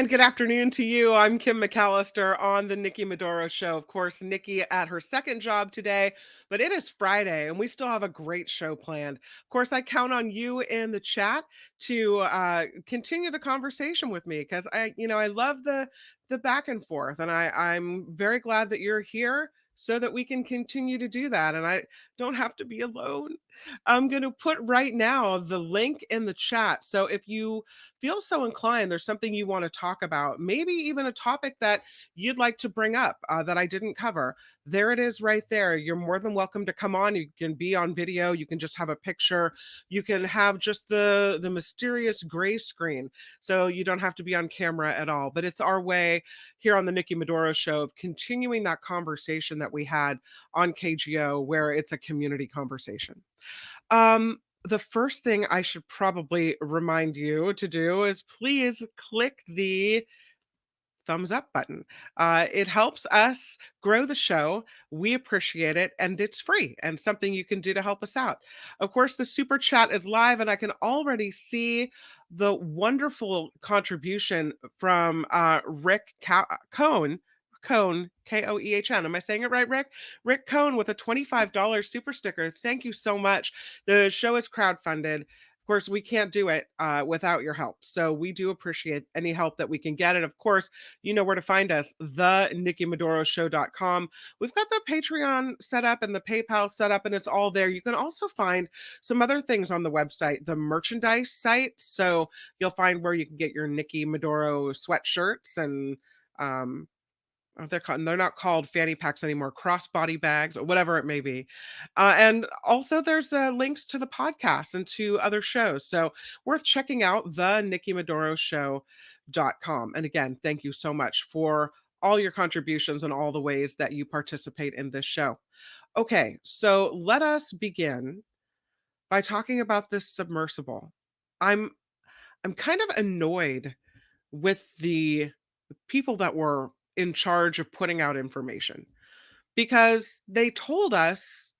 and good afternoon to you. I'm Kim McAllister on the Nikki Maduro Show. Of course, Nikki at her second job today, but it is Friday and we still have a great show planned. Of course, I count on you in the chat to continue the conversation with me because I love the back and forth, and I'm very glad that you're here so that we can continue to do that, and I don't have to be alone. I'm going to put right now the link in the chat. So if you feel so inclined, there's something you want to talk about, maybe even a topic that you'd like to bring up that I didn't cover, there it is right there. You're more than welcome to come on. You can be on video. You can just have a picture. You can have just the mysterious gray screen. So you don't have to be on camera at all. But it's our way here on the Nikki Maduro Show of continuing that conversation that we had on KGO, where it's a community conversation. The first thing I should probably remind you to do is please click the thumbs up button. It helps us grow the show. We appreciate it, and it's free and something you can do to help us out. Of course, the super chat is live, and I can already see the wonderful contribution from Rick Cohn. Cohn, Koehn. Am I saying it right, Rick? Rick Cohn with a $25 super sticker. Thank you so much. The show is crowdfunded. Of course, we can't do it without your help. So we do appreciate any help that we can get. And of course, you know where to find us, thenikkimadoroshow.com. We've got the Patreon set up and the PayPal set up, and it's all there. You can also find some other things on the website, the merchandise site. So you'll find where you can get your Nikki Maduro sweatshirts and they're not called fanny packs anymore, crossbody bags or whatever it may be. And also there's links to the podcast and to other shows. So worth checking out, the nikkimadoroshow.com. And again, thank you so much for all your contributions and all the ways that you participate in this show. Okay, so let us begin by talking about this submersible. I'm I'm kind of annoyed with the people that were in charge of putting out information because they told us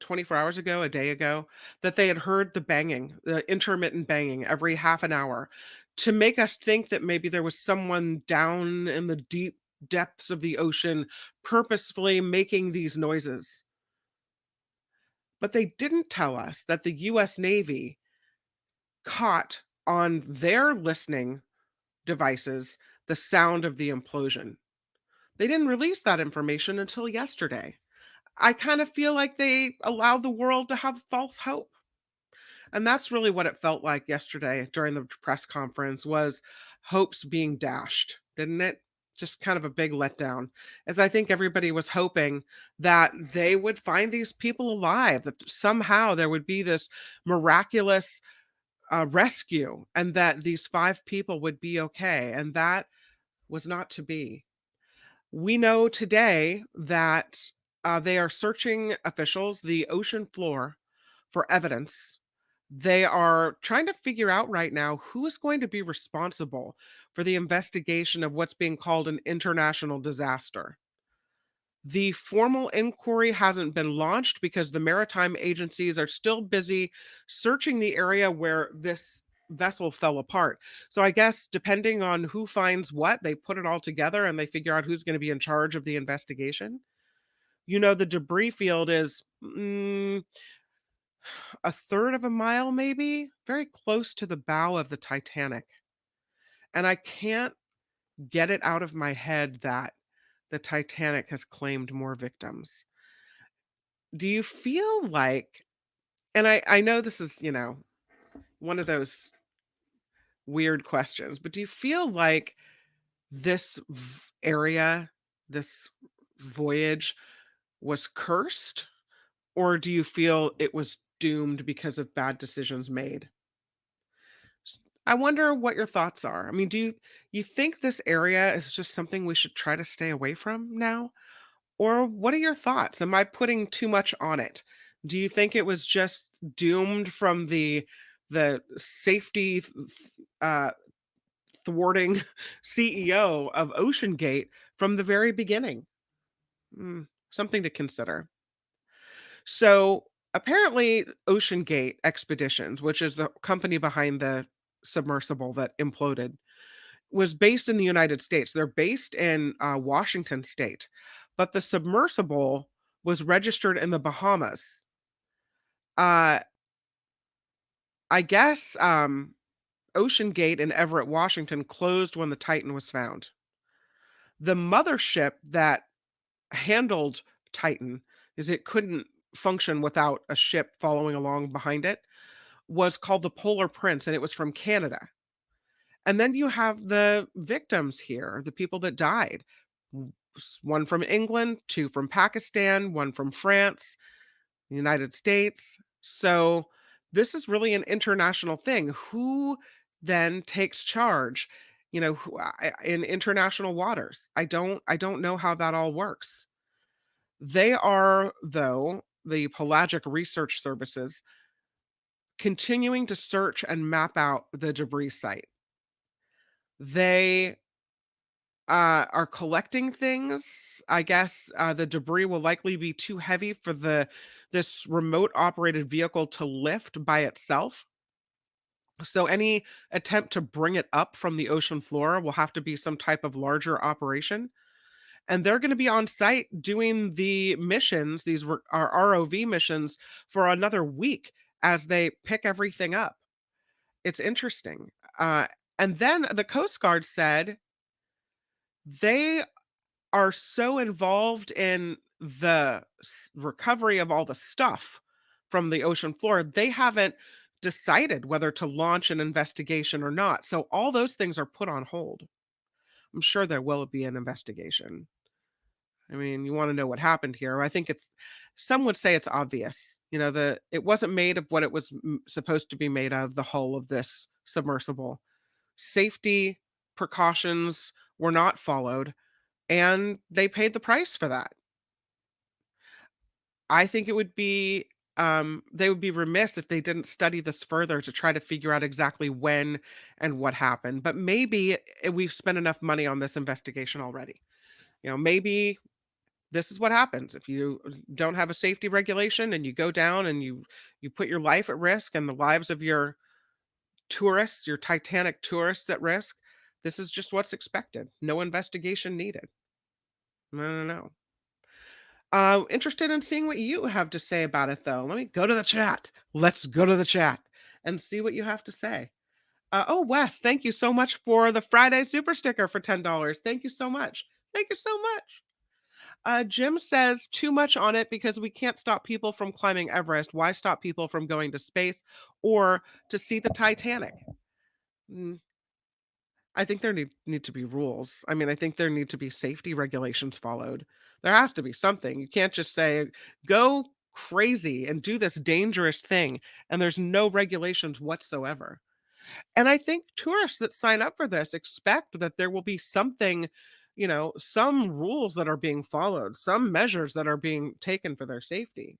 24 hours ago, a day ago, that they had heard the banging, the intermittent banging every half an hour to make us think that maybe there was someone down in the deep depths of the ocean purposefully making these noises. But they didn't tell us that the US Navy caught on their listening devices the sound of the implosion. They didn't release that information until yesterday. I kind of feel like they allowed the world to have false hope. And that's really what it felt like yesterday during the press conference was hopes being dashed, didn't it? Just kind of a big letdown, as I think everybody was hoping that they would find these people alive, that somehow there would be this miraculous rescue and that these five people would be okay. And that was not to be. We know today that they are searching officials, the ocean floor, for evidence. They are trying to figure out right now who is going to be responsible for the investigation of what's being called an international disaster. The formal inquiry hasn't been launched because the maritime agencies are still busy searching the area where this vessel fell apart. So I guess depending on who finds what, they put it all together and they figure out who's going to be in charge of the investigation. The debris field is a third of a mile, maybe, very close to the bow of the Titanic. And I can't get it out of my head that the Titanic has claimed more victims. Do you feel like, and I know this is, one of those weird questions, but do you feel like this area, this voyage was cursed, or do you feel it was doomed because of bad decisions made? I wonder what your thoughts are. I mean, do you think this area is just something we should try to stay away from now? Or what are your thoughts? Am I putting too much on it? Do you think it was just doomed from the safety uh, thwarting CEO of OceanGate from the very beginning? Something to consider. So apparently, OceanGate Expeditions, which is the company behind the submersible that imploded, was based in the United States. They're based in Washington State, but the submersible was registered in the Bahamas. Uh, I guess Ocean Gate in Everett, Washington closed when the Titan was found. The mothership that handled Titan, is it couldn't function without a ship following along behind it, was called the Polar Prince, and it was from Canada. And then you have the victims here, the people that died. One from England, two from Pakistan, one from France, the United States. So this is really an international thing. Who then takes charge, in international waters? I don't know how that all works. They are, though, the pelagic research services continuing to search and map out the debris site. They are collecting things. I guess the debris will likely be too heavy for this remote operated vehicle to lift by itself. So any attempt to bring it up from the ocean floor will have to be some type of larger operation. And they're going to be on site doing the missions. These are ROV missions for another week as they pick everything up. It's interesting. Uh, and then the Coast Guard said they are so involved in the recovery of all the stuff from the ocean floor, they haven't decided whether to launch an investigation or not. So all those things are put on hold. I'm sure there will be an investigation. I mean, you want to know what happened here. I think some would say it's obvious. It wasn't made of what it was supposed to be made of, the hull of this submersible. Safety precautions were not followed, and they paid the price for that. I think they would be remiss if they didn't study this further to try to figure out exactly when and what happened. But maybe we've spent enough money on this investigation already. Maybe this is what happens if you don't have a safety regulation and you go down and you put your life at risk and the lives of your tourists, your Titanic tourists at risk. This is just what's expected. No investigation needed. I don't know. Interested in seeing what you have to say about it, though. Let me go to the chat. Let's go to the chat and see what you have to say. Oh, Wes, thank you so much for the Friday super sticker for $10. Thank you so much. Thank you so much. Jim says too much on it because we can't stop people from climbing Everest. Why stop people from going to space or to see the Titanic? Mm, I think there need to be rules. I mean, I think there need to be safety regulations followed. There has to be something. You can't just say, go crazy and do this dangerous thing, and there's no regulations whatsoever. And I think tourists that sign up for this expect that there will be something, some rules that are being followed, some measures that are being taken for their safety.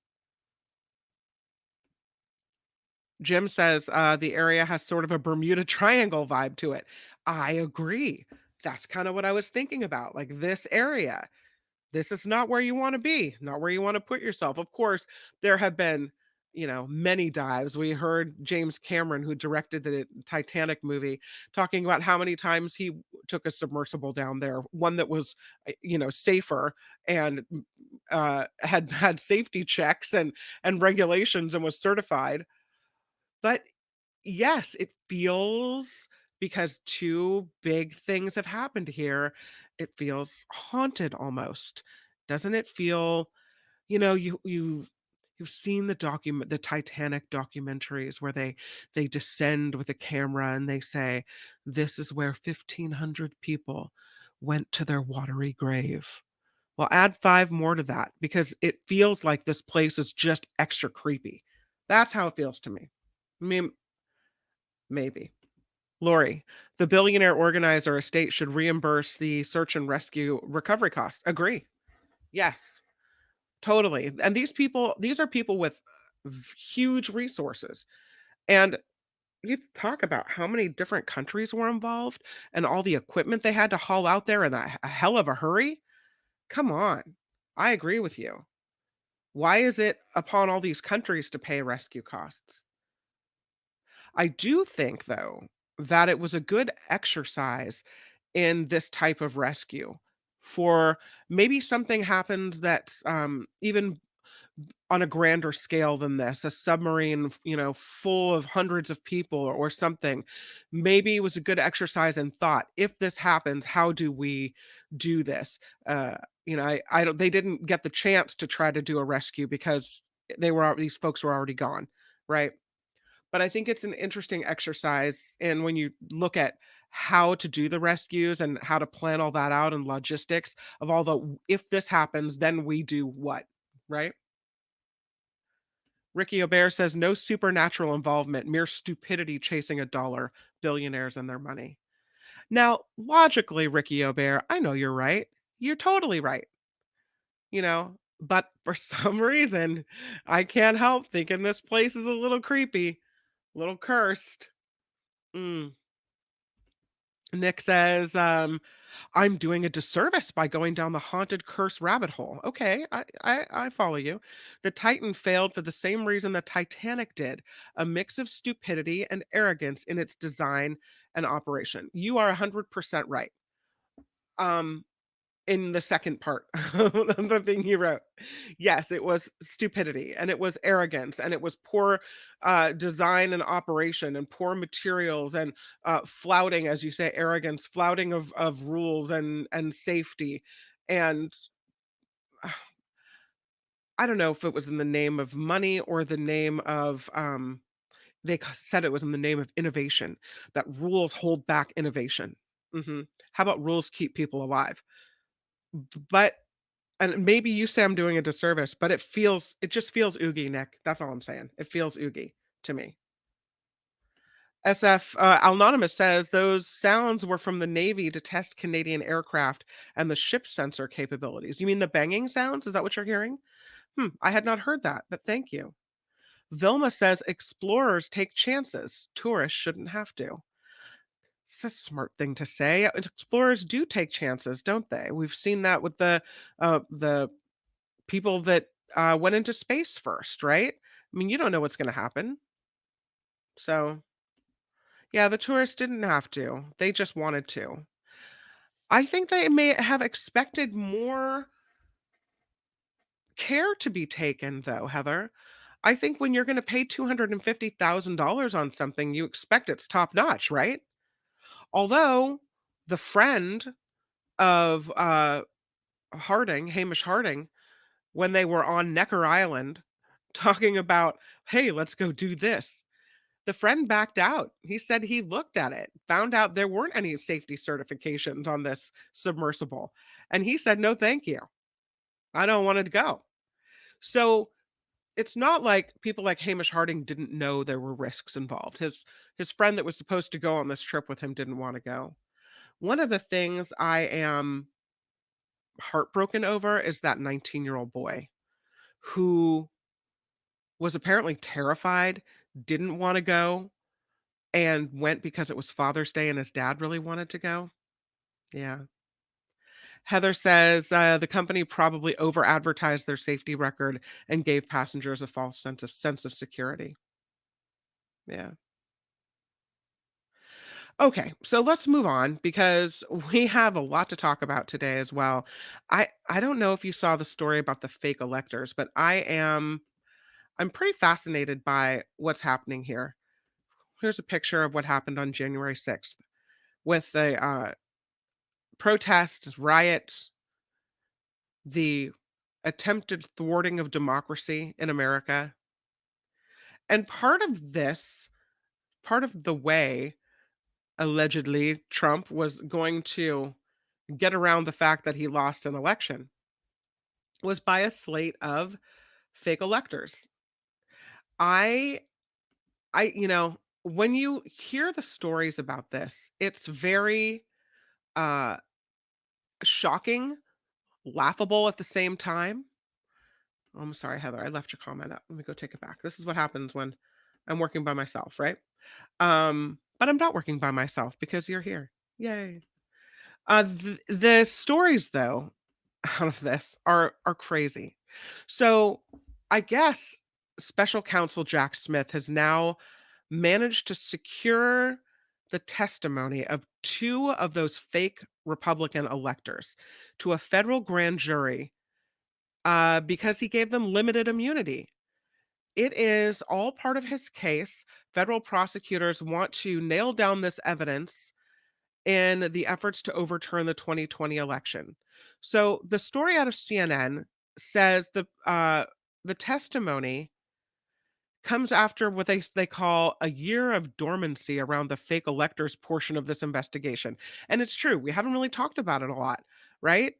Jim says, the area has sort of a Bermuda Triangle vibe to it. I agree. That's kind of what I was thinking about. Like this area, this is not where you want to be, not where you want to put yourself. Of course, there have been, many dives. We heard James Cameron, who directed the Titanic movie, talking about how many times he took a submersible down there, one that was, safer and had safety checks and regulations and was certified. But yes, it feels, because two big things have happened here, it feels haunted almost. Doesn't it feel, you've seen the Titanic documentaries where they descend with a camera and they say, this is where 1,500 people went to their watery grave. Well, add five more to that because it feels like this place is just extra creepy. That's how it feels to me. I mean, maybe. Lori, the billionaire organizer estate should reimburse the search and rescue recovery cost. Agree. Yes, totally. And these are people with huge resources. And you talk about how many different countries were involved and all the equipment they had to haul out there in a hell of a hurry. Come on. I agree with you. Why is it upon all these countries to pay rescue costs? I do think, though, that it was a good exercise in this type of rescue. For maybe something happens that's even on a grander scale than this, a submarine, full of hundreds of people or something. Maybe it was a good exercise in thought. If this happens, how do we do this? Uh, I don't. They didn't get the chance to try to do a rescue because these folks were already gone, right? But I think it's an interesting exercise, and when you look at how to do the rescues and how to plan all that out and logistics of all the if this happens, then we do what, right? Ricky Aubert says no supernatural involvement, mere stupidity chasing a dollar, billionaires and their money. Now, logically, Ricky Aubert, I know you're right. You're totally right, but for some reason, I can't help thinking this place is a little creepy, a little cursed. Mm. Nick says, I'm doing a disservice by going down the haunted curse rabbit hole. Okay, I follow you. The Titan failed for the same reason the Titanic did, a mix of stupidity and arrogance in its design and operation. You are 100% right. Um, in the second part of the thing you wrote. Yes, it was stupidity and it was arrogance and it was poor design and operation and poor materials and flouting, as you say, arrogance, flouting of rules and safety. And I don't know if it was in the name of money or the name of said it was in the name of innovation, that rules hold back innovation. How about rules keep people alive? But and maybe you say I'm doing a disservice, but it just feels oogie, Nick. That's all I'm saying. It feels oogie to me. SF Anonymous says those sounds were from the Navy to test Canadian aircraft and the ship's sensor capabilities. You mean the banging sounds? Is that what you're hearing? I had not heard that, but thank you. Vilma says explorers take chances. Tourists shouldn't have to. It's a smart thing to say. Explorers do take chances, don't they? We've seen that with the people that went into space first, right? I mean, you don't know what's going to happen. So, yeah, the tourists didn't have to. They just wanted to. I think they may have expected more care to be taken, though, Heather. I think when you're going to pay $250,000 on something, you expect it's top notch, right? Although the friend of Hamish Harding, when they were on Necker Island talking about, hey, let's go do this. The friend backed out. He said he looked at it, found out there weren't any safety certifications on this submersible. And he said, no, thank you. I don't want to go. So it's not like people like Hamish Harding didn't know there were risks involved. His friend that was supposed to go on this trip with him didn't want to go. One of the things I am heartbroken over is that 19-year-old boy who was apparently terrified, didn't want to go, and went because it was Father's Day and his dad really wanted to go. Yeah. Heather says the company probably over advertised their safety record and gave passengers a false sense of security. Yeah. Okay, so let's move on because we have a lot to talk about today as well. I don't know if you saw the story about the fake electors, but I'm pretty fascinated by what's happening here. Here's a picture of what happened on January 6th with the protests, riots, the attempted thwarting of democracy in America. And part of the way allegedly Trump was going to get around the fact that he lost an election was by a slate of fake electors. I when you hear the stories about this, it's very uh shocking, laughable at the same time. Oh, I'm sorry, Heather. I left your comment up. Let me go take it back. This is what happens when I'm working by myself, right? But I'm not working by myself because you're here. Yay. The stories though out of this are crazy. So, I guess special counsel Jack Smith has now managed to secure the testimony of two of those fake Republican electors to a federal grand jury because he gave them limited immunity. It is all part of his case. Federal prosecutors want to nail down this evidence in the efforts to overturn the 2020 election. So the story out of CNN says the testimony comes after what they call a year of dormancy around the fake electors portion of this investigation. And it's true, we haven't really talked about it a lot, right?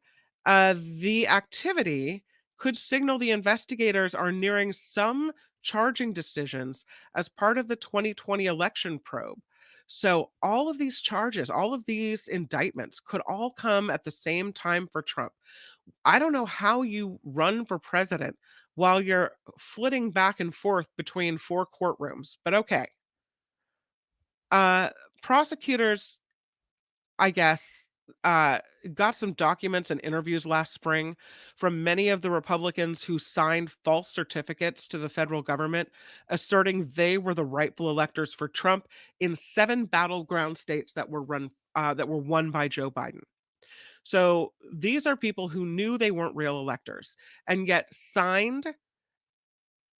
The activity could signal the investigators are nearing some charging decisions as part of the 2020 election probe. So, all of these charges, all of these indictments could all come at the same time for Trump. I don't know how you run for president while you're flitting back and forth between 4 courtrooms, but okay. Uh, Prosecutors, I guess, uh, got some documents and interviews last spring from many of the Republicans who signed false certificates to the federal government, asserting they were the rightful electors for Trump in 7 battleground states that were won by Joe Biden. So these are people who knew they weren't real electors and yet signed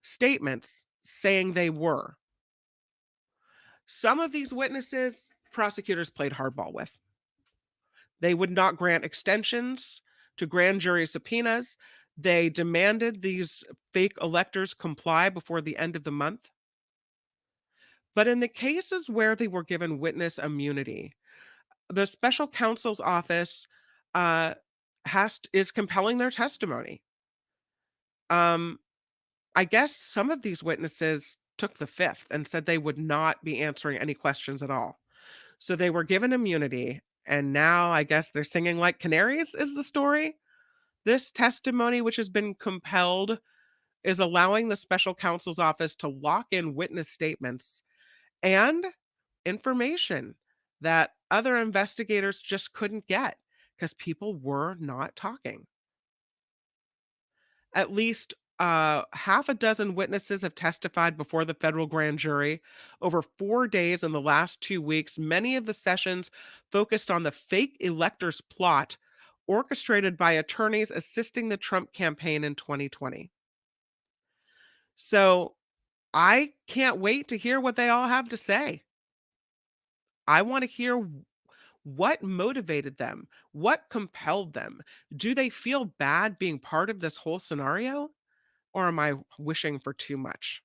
statements saying they were. Some of these witnesses, prosecutors played hardball with. They would not grant extensions to grand jury subpoenas. They demanded these fake electors comply before the end of the month. But in the cases where they were given witness immunity, the special counsel's office uh, is compelling their testimony. Um, I guess some of these witnesses took the fifth and said they would not be answering any questions at all. So they were given immunity, and now I guess they're singing like canaries, is the story. This testimony, which has been compelled, is allowing the special counsel's office to lock in witness statements and information that other investigators just couldn't get because people were not talking. At least half a dozen witnesses have testified before the federal grand jury over 4 days in the last 2 weeks. Many of the sessions focused on the fake electors plot orchestrated by attorneys assisting the Trump campaign in 2020. So I can't wait to hear what they all have to say. I want to hear what motivated them, what compelled them. Do they feel bad being part of this whole scenario? Or am I wishing for too much?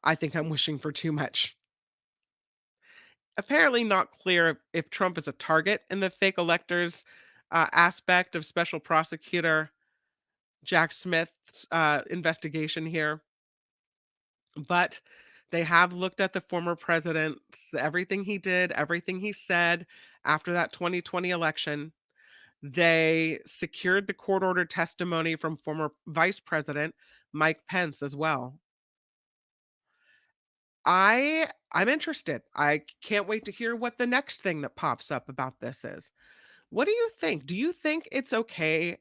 I think I'm wishing for too much. Apparently not clear if Trump is a target in the fake electors aspect of Special Prosecutor Jack Smith's investigation here, but they have looked at the former president's everything he did, everything he said after that 2020 election. They secured the court ordered testimony from former Vice President Mike Pence as well. I'm interested. I can't wait to hear what the next thing that pops up about this is. What do you think? Do you think it's okay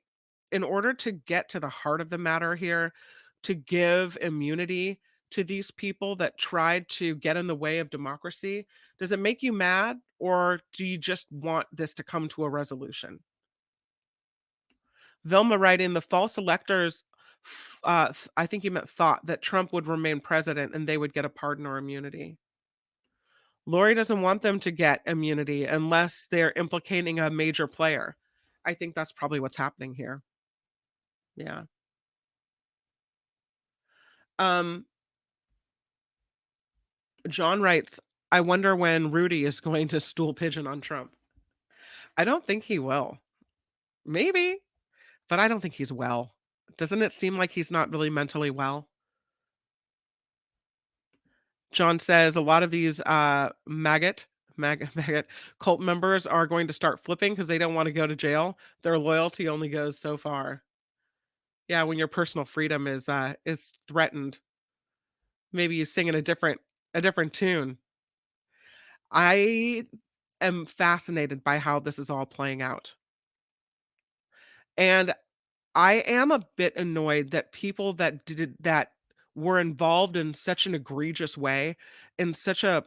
in order to get to the heart of the matter here to give immunity to these people that tried to get in the way of democracy? Does it make you mad or do you just want this to come to a resolution? Vilma writing the false electors I think you meant thought that Trump would remain president and they would get a pardon or immunity. Lori doesn't want them to get immunity unless they're implicating a major player. I think that's probably what's happening here. Yeah. Um, John writes, I wonder when Rudy is going to stool pigeon on Trump. I don't think he will. Maybe, but I don't think he's well. Doesn't it seem like he's not really mentally well? John says a lot of these maggot cult members are going to start flipping because they don't want to go to jail. Their loyalty only goes so far. Yeah, when your personal freedom is threatened, maybe you sing in a different tune. I am fascinated by how this is all playing out. And I am a bit annoyed that people that were involved in such an egregious way, in such a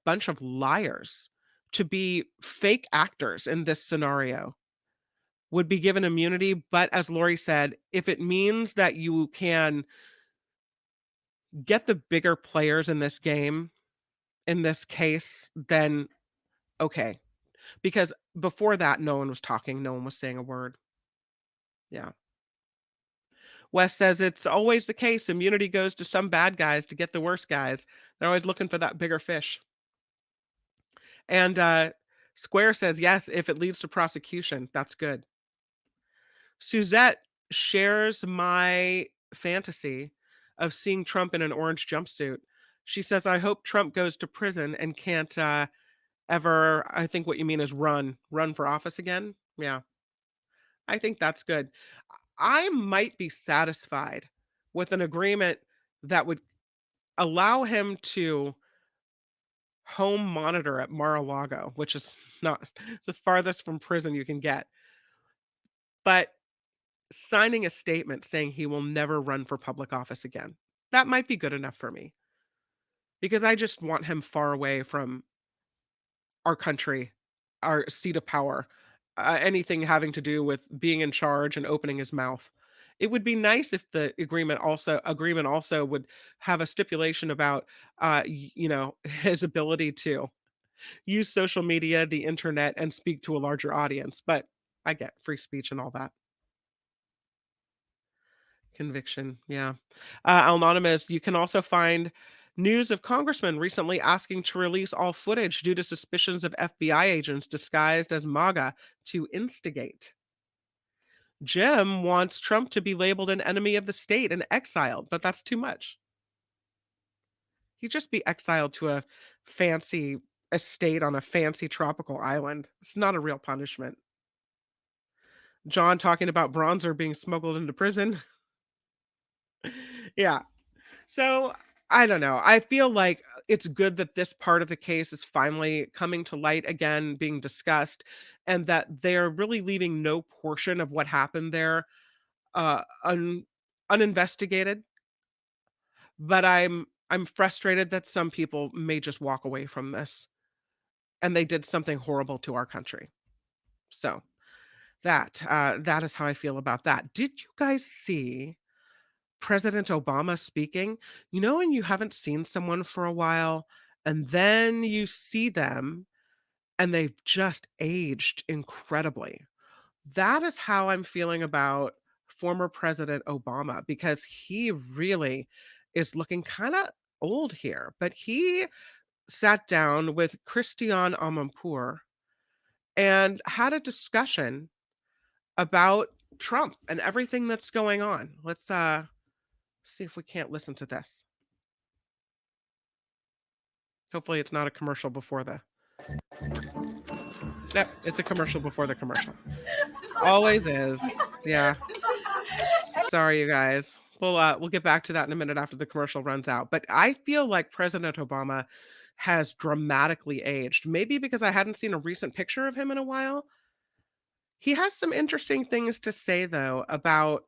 bunch of liars to be fake actors in this scenario would be given immunity. But as Lori said, if it means that you can get the bigger players in this game, in this case, then okay. Because before that, no one was talking, no one was saying a word. Yeah. Wes says it's always the case. Immunity goes to some bad guys to get the worst guys. They're always looking for that bigger fish. And Square says, yes, if it leads to prosecution, that's good. Suzette shares my fantasy of seeing Trump in an orange jumpsuit. She says, I hope Trump goes to prison and can't ever, I think what you mean is run for office again. Yeah, I think that's good. I might be satisfied with an agreement that would allow him to home monitor at Mar-a-Lago, which is not the farthest from prison you can get. But signing a statement saying he will never run for public office again, that might be good enough for me. Because I just want him far away from our country, our seat of power, anything having to do with being in charge and opening his mouth. It would be nice if the agreement also would have a stipulation about, his ability to use social media, the internet, and speak to a larger audience. But I get free speech and all that. Conviction, yeah. Anonymous, you can also find news of congressmen recently asking to release all footage due to suspicions of FBI agents disguised as MAGA to instigate. Jim wants Trump to be labeled an enemy of the state and exiled, but that's too much. He'd just be exiled to a fancy estate on a fancy tropical island. It's not a real punishment. John talking about bronzer being smuggled into prison. Yeah. So I don't know. I feel like it's good that this part of the case is finally coming to light again, being discussed, and that they're really leaving no portion of what happened there uninvestigated. But I'm frustrated that some people may just walk away from this, and they did something horrible to our country. So that is how I feel about that. Did you guys see President Obama speaking? You know, when you haven't seen someone for a while and then you see them and they've just aged incredibly. That is how I'm feeling about former President Obama, because he really is looking kind of old here. But he sat down with Christiane Amanpour and had a discussion about Trump and everything that's going on. Let's see if we can't listen to this. Hopefully it's not a commercial before the... Yep, it's a commercial before the commercial. Always is. Yeah. Sorry, you guys. We'll get back to that in a minute after the commercial runs out. But I feel like President Obama has dramatically aged. Maybe because I hadn't seen a recent picture of him in a while. He has some interesting things to say, though, about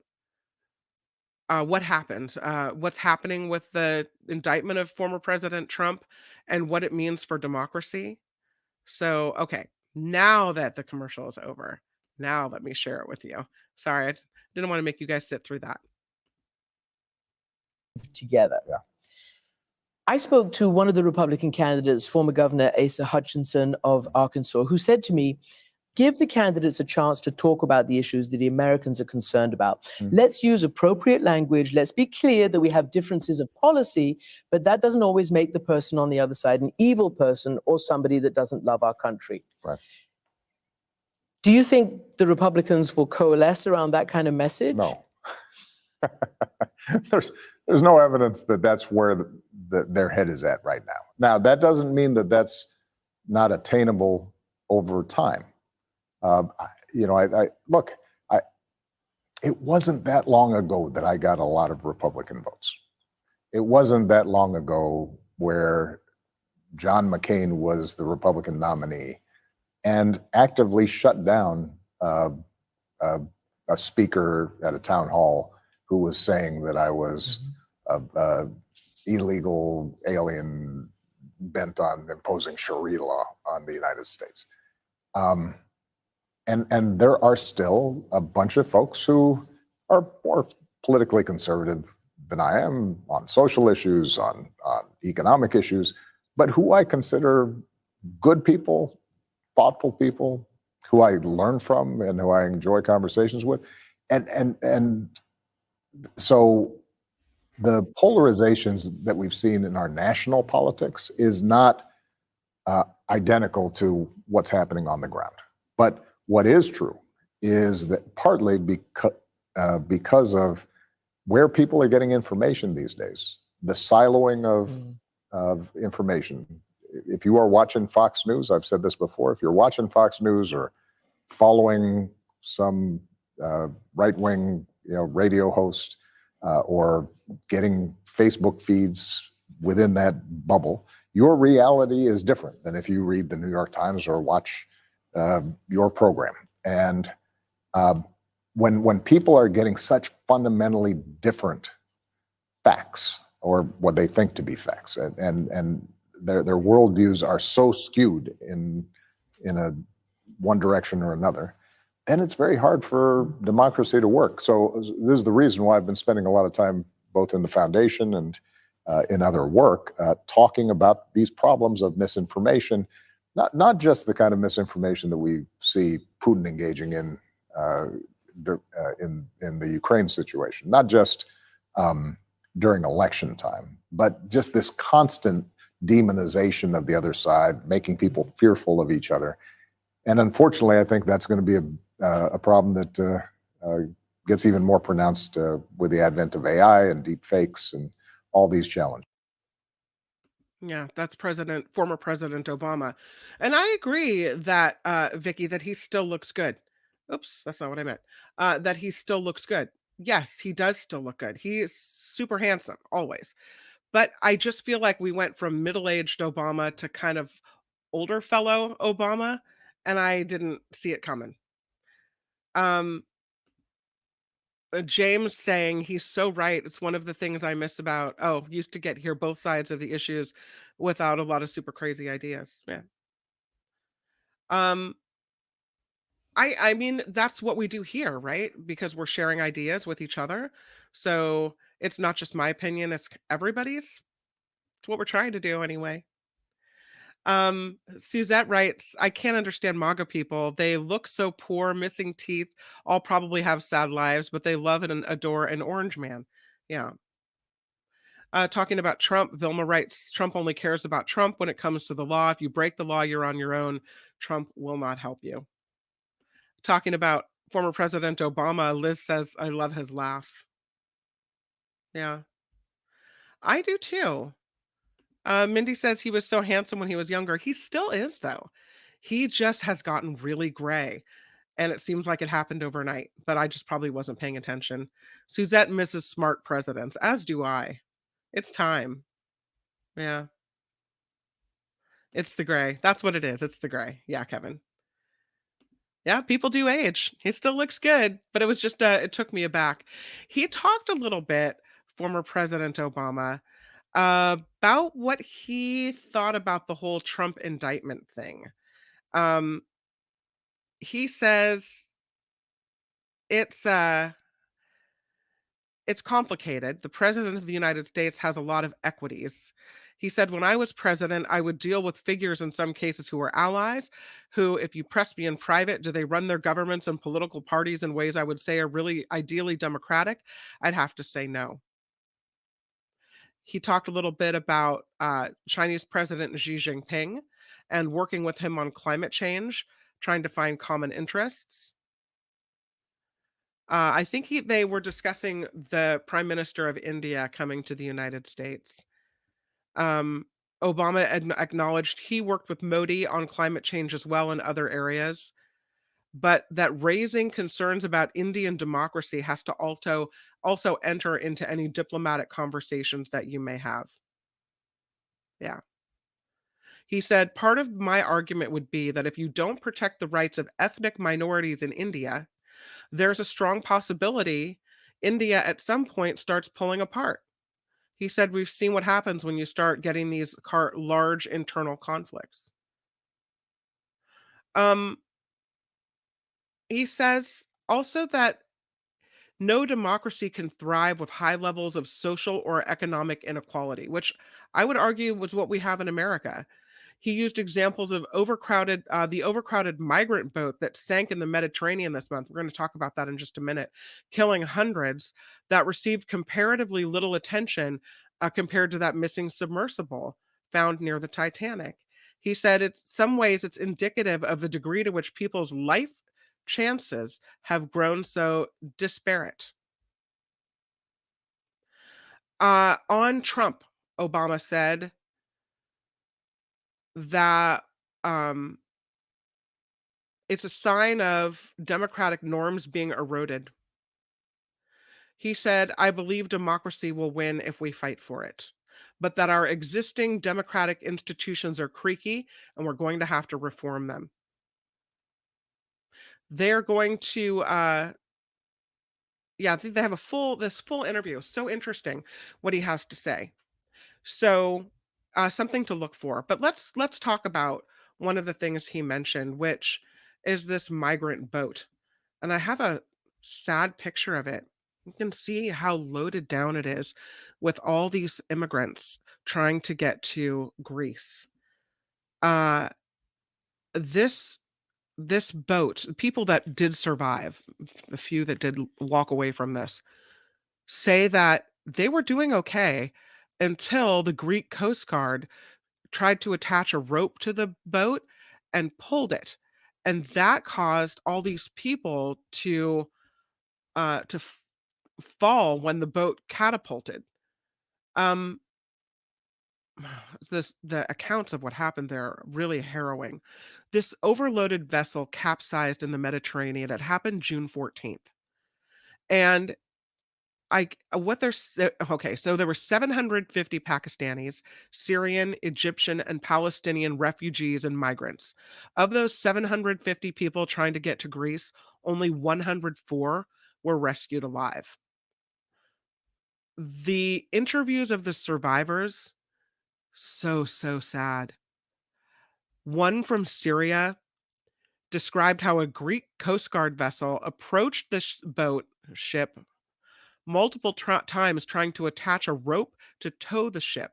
what happened, what's happening with the indictment of former President Trump and what it means for democracy. So, okay, now that the commercial is over, now let me share it with you. Sorry, I didn't want to make you guys sit through that. Together. Yeah. I spoke to one of the Republican candidates, former Governor Asa Hutchinson of Arkansas, who said to me, give the candidates a chance to talk about the issues that the Americans are concerned about. Let's use appropriate language. Let's be clear that we have differences of policy, but that doesn't always make the person on the other side an evil person or somebody that doesn't love our country. Right. Do you think the Republicans will coalesce around that kind of message? No. There's no evidence that that's where their head is at right now. Now, that doesn't mean that that's not attainable over time. Look, it wasn't that long ago that I got a lot of Republican votes. It wasn't that long ago where John McCain was the Republican nominee and actively shut down a speaker at a town hall who was saying that I was illegal alien bent on imposing Sharia law on the United States. And there are still a bunch of folks who are more politically conservative than I am on social issues, on economic issues, but who I consider good people, thoughtful people, who I learn from and who I enjoy conversations with. And so the polarizations that we've seen in our national politics is not identical to what's happening on the ground. But what is true is that partly because of where people are getting information these days, the siloing of information. If you are watching Fox News, I've said this before, if you're watching Fox News or following some right-wing radio host or getting Facebook feeds within that bubble, your reality is different than if you read the New York Times or watch your program. And when people are getting such fundamentally different facts, or what they think to be facts, and their worldviews are so skewed in a one direction or another, then it's very hard for democracy to work. So this is the reason why I've been spending a lot of time both in the foundation and in other work talking about these problems of misinformation, not just the kind of misinformation that we see Putin engaging in the Ukraine situation, not just during election time, but just this constant demonization of the other side, making people fearful of each other. And unfortunately, I think that's going to be a problem that gets even more pronounced with the advent of AI and deep fakes and all these challenges. Yeah, that's former President Obama. And I agree that, Vicky, that he still looks good. Oops, that's not what I meant. That he still looks good. Yes, he does still look good. He is super handsome, always. But I just feel like we went from middle-aged Obama to kind of older fellow Obama, and I didn't see it coming. James saying he's so right. It's one of the things I miss about, used to hear both sides of the issues without a lot of super crazy ideas. Yeah. Um, I mean, that's what we do here, right? Because we're sharing ideas with each other. So it's not just my opinion, it's everybody's. It's what we're trying to do anyway. Suzette writes, I can't understand MAGA people. They look so poor, missing teeth, all probably have sad lives, but they love and adore an orange man. Yeah. Talking about Trump, Vilma writes, Trump only cares about Trump when it comes to the law. If you break the law, you're on your own. Trump will not help you. Talking about former President Obama, Liz says, I love his laugh. Yeah, I do too. Mindy says he was so handsome when he was younger. He still is, though. He just has gotten really gray. And it seems like it happened overnight, but I just probably wasn't paying attention. Suzette misses smart presidents, as do I. It's time. Yeah, it's the gray. That's what it is. It's the gray. Yeah, Kevin. Yeah, people do age. He still looks good, but it was just it took me aback. He talked a little bit, former President Obama, about what he thought about the whole Trump indictment thing. Um, he says it's uh it's complicated. The president of the United States has a lot of equities. He said, when I was president, I would deal with figures in some cases who were allies, who, if you press me in private, do they run their governments and political parties in ways I would say are really ideally democratic? I'd have to say no. He talked a little bit about Chinese President Xi Jinping and working with him on climate change, trying to find common interests. I think they were discussing the Prime Minister of India coming to the United States. Um, Obama acknowledged he worked with Modi on climate change as well in other areas, but that raising concerns about Indian democracy has to also enter into any diplomatic conversations that you may have. Yeah. He said, part of my argument would be that if you don't protect the rights of ethnic minorities in India, there's a strong possibility India at some point starts pulling apart. He said, "We've seen what happens when you start getting these large internal conflicts." Um, he says also that no democracy can thrive with high levels of social or economic inequality, which I would argue was what we have in America. He used examples of the overcrowded migrant boat that sank in the Mediterranean this month. We're going to talk about that in just a minute, killing hundreds, that received comparatively little attention compared to that missing submersible found near the Titanic. He said it's some ways it's indicative of the degree to which people's life chances have grown so disparate. On Trump, Obama said that um, it's a sign of democratic norms being eroded. He said, "I believe democracy will win if we fight for it, but that our existing democratic institutions are creaky and we're going to have to reform them." They're going to, yeah, I think they have this full interview. So interesting what he has to say. So, something to look for. But let's talk about one of the things he mentioned, which is this migrant boat. And I have a sad picture of it. You can see how loaded down it is with all these immigrants trying to get to Greece. Uh, this this boat, people that did survive, the few that did walk away from this, say that they were doing okay until the Greek Coast Guard tried to attach a rope to the boat and pulled it. And that caused all these people to fall when the boat catapulted. Um, the accounts of what happened there are really harrowing. This overloaded vessel capsized in the Mediterranean. It happened June 14th. And what okay, so there were 750 Pakistanis, Syrian, Egyptian, and Palestinian refugees and migrants. Of those 750 people trying to get to Greece, only 104 were rescued alive. The interviews of the survivors, so sad. One from Syria described how a Greek Coast Guard vessel approached the ship multiple times trying to attach a rope to tow the ship.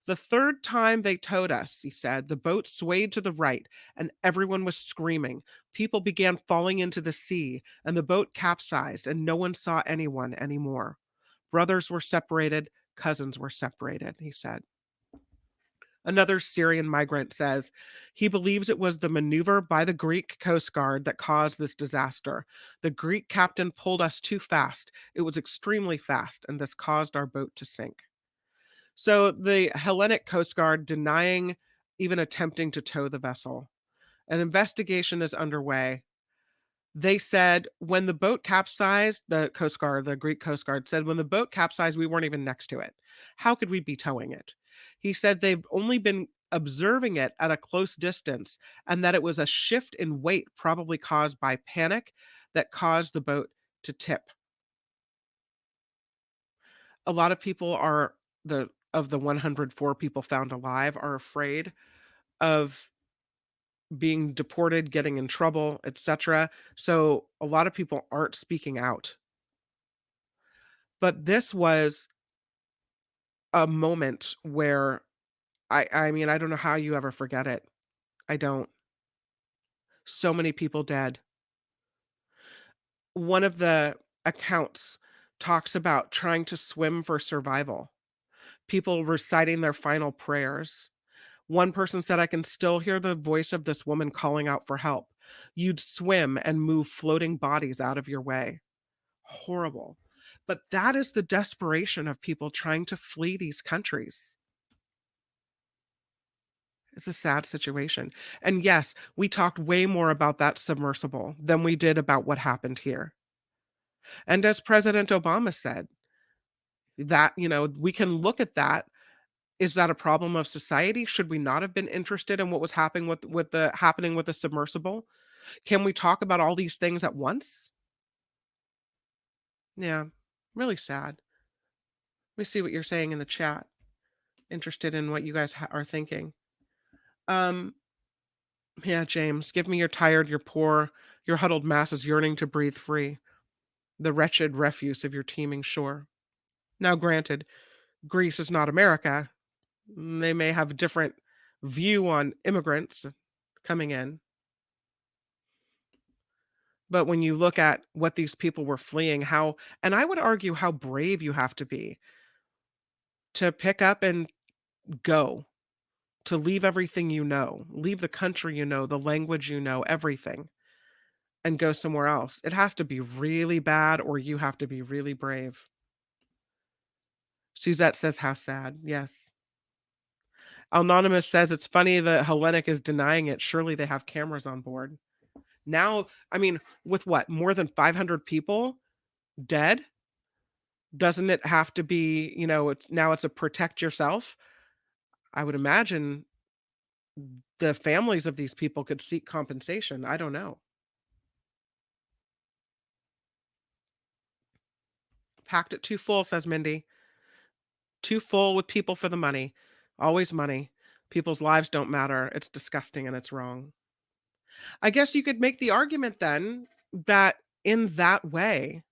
The third time they towed us, he said, the boat swayed to the right and everyone was screaming. People began falling into the sea and the boat capsized and no one saw anyone anymore. Brothers were separated, cousins were separated, he said. Another Syrian migrant says he believes it was the maneuver by the Greek Coast Guard that caused this disaster. The Greek captain pulled us too fast. It was extremely fast, and this caused our boat to sink. So the Hellenic Coast Guard denying even attempting to tow the vessel. An investigation is underway. They said when the boat capsized, the Coast Guard, the Greek Coast Guard said when the boat capsized, we weren't even next to it. How could we be towing it? He said they've only been observing it at a close distance and that it was a shift in weight, probably caused by panic, that caused the boat to tip. A lot of people are the of the 104 people found alive are afraid of being deported, getting in trouble, etc. So a lot of people aren't speaking out. But this was a moment where I mean, I don't know how you ever forget it. I don't. So many people dead. One of the accounts talks about trying to swim for survival. People reciting their final prayers. One person said, "I can still hear the voice of this woman calling out for help. You'd swim and move floating bodies out of your way." Horrible. But that is the desperation of people trying to flee these countries. It's a sad situation. And yes, we talked way more about that submersible than we did about what happened here. And as President Obama said, that, we can look at that. Is that a problem of society? Should we not have been interested in what was happening with the submersible? Can we talk about all these things at once? Yeah, really sad. me see what you're saying in the chat. Interested in what you guys are thinking. Um, yeah, James, give me your tired, your poor, your huddled masses yearning to breathe free, the wretched refuse of your teeming shore. Now, granted, Greece is not America. They may have a different view on immigrants coming in. But when you look at what these people were fleeing, how, and I would argue how brave you have to be to pick up and go, to leave everything you know, leave the country you know, the language you know, everything, and go somewhere else. It has to be really bad, or you have to be really brave. Suzette says, how sad. Yes. Anonymous says, it's funny that Hellenic is denying it. Surely they have cameras on board. Now, I mean, with what, more than 500 people dead? Doesn't it have to be, it's a protect yourself? I would imagine the families of these people could seek compensation. I don't know. Packed it too full, says Mindy. Too full with people for the money. Always money. People's lives don't matter. It's disgusting and it's wrong. I guess you could make the argument then that in that way,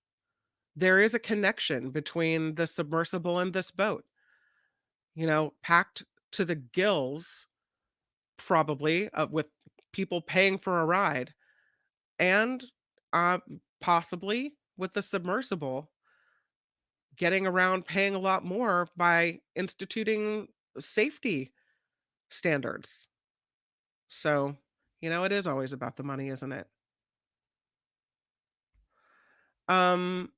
there is a connection between the submersible and this boat, packed to the gills, probably, with people paying for a ride, and uh, possibly with the submersible getting around paying a lot more by instituting safety standards. So, it is always about the money, isn't it? Um,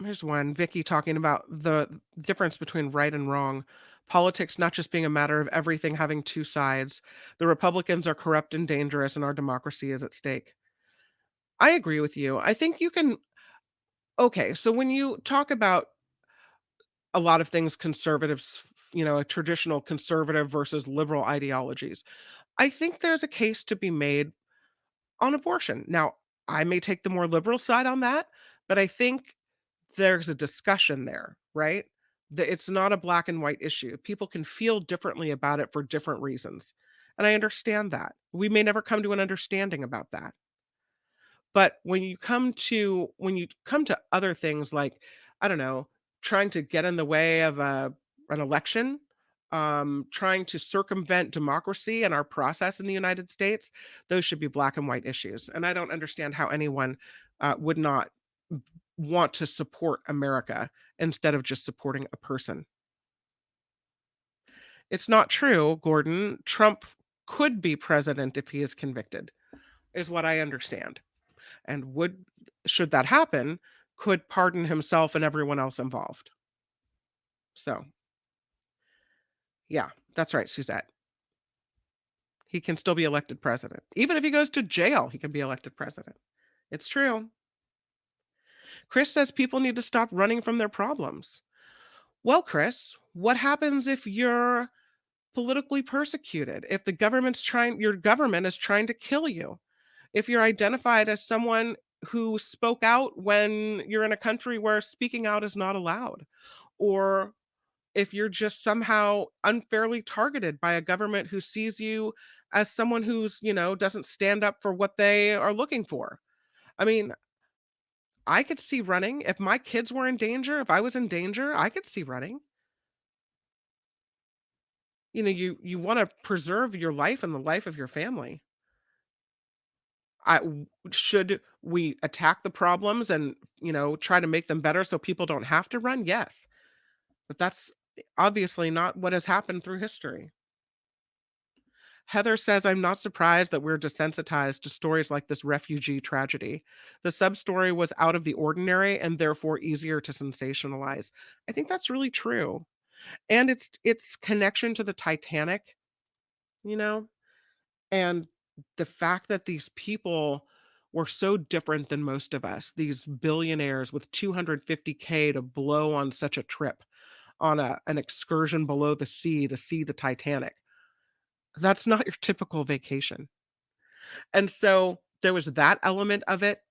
Here's one, Vicky talking about the difference between right and wrong. Politics not just being a matter of everything having two sides. The Republicans are corrupt and dangerous, and our democracy is at stake. I agree with you. I think you can. Okay, so when you talk about a lot of things conservatives, a traditional conservative versus liberal ideologies, I think there's a case to be made on abortion. Now, I may take the more liberal side on that, but I think there's a discussion there, right? That it's not a black and white issue. People can feel differently about it for different reasons. And I understand that. We may never come to an understanding about that. But when you come to other things like, I don't know, trying to get in the way of an election, trying to circumvent democracy and our process in the United States, those should be black and white issues. And I don't understand how anyone would not want to support America instead of just supporting a person. It's not true, Gordon. Trump could be president if he is convicted, is what I understand. And should that happen, could pardon himself and everyone else involved. So, yeah, that's right, Suzette. He can still be elected president. Even if he goes to jail, he can be elected president. It's true. Chris says people need to stop running from their problems. Well, Chris, what happens if you're politically persecuted? If your government is trying to kill you? If you're identified as someone who spoke out when you're in a country where speaking out is not allowed, or if you're just somehow unfairly targeted by a government who sees you as someone who's, doesn't stand up for what they are looking for. I mean, I could see running. If my kids were in danger, if I was in danger, I could see running. You want to preserve your life and the life of your family. Should we attack the problems and, try to make them better so people don't have to run? Yes. But that's obviously not what has happened through history. Heather says, I'm not surprised that we're desensitized to stories like this refugee tragedy. The sub story was out of the ordinary and therefore easier to sensationalize. I think that's really true. And its connection to the Titanic, you know, and the fact that these people were so different than most of us, these billionaires with 250K to blow on such a trip, on an excursion below the sea to see the Titanic. That's not your typical vacation. And so there was that element of it.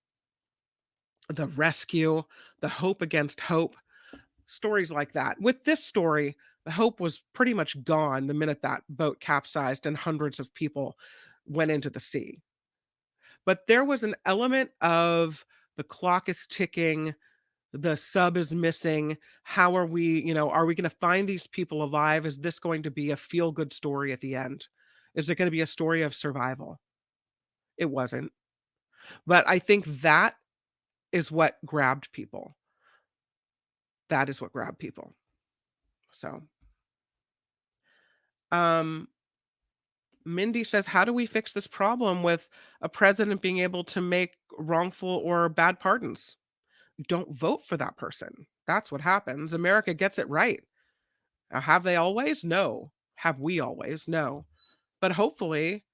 the rescue, the hope against hope, stories like that. With this story, the hope was pretty much gone the minute that boat capsized and hundreds of people went into the sea. But there was an element of the clock is ticking, the sub is missing. How are we, are we going to find these people alive? Is this going to be a feel good story at the end? Is it going to be a story of survival? It wasn't. But I think that is what grabbed people. That is what grabbed people. So, um, Mindy says, how do we fix this problem with a president being able to make wrongful or bad pardons? Don't vote for that person. That's what happens. America gets it right. Have they always? No. Have we always? No. But hopefully,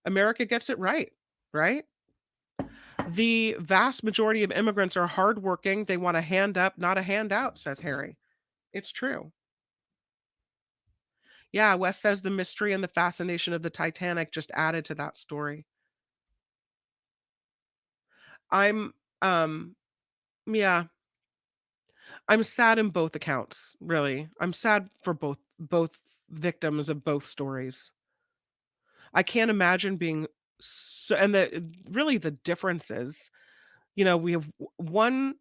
America gets it right, right? The vast majority of immigrants are hardworking. They want a hand up, not a handout, says Harry. It's true. Yeah, Wes says the mystery and the fascination of the Titanic just added to that story. I'm um yeah, I'm sad in both accounts, really. I'm sad for both victims of both stories. I can't imagine being so, and the really the differences, we have one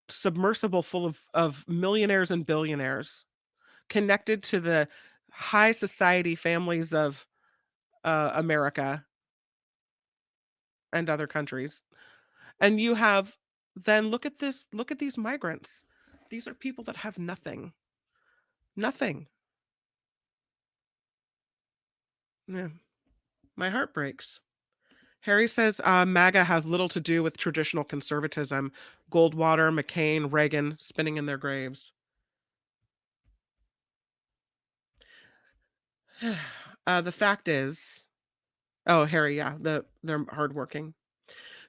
submersible full of millionaires and billionaires connected to the high society families of America and other countries. And you have then look at these migrants. These are people that have nothing. Nothing. Yeah, my heart breaks. Harry says MAGA has little to do with traditional conservatism. Goldwater, McCain, Reagan spinning in their graves. The fact is, oh, Harry, yeah, they're hardworking.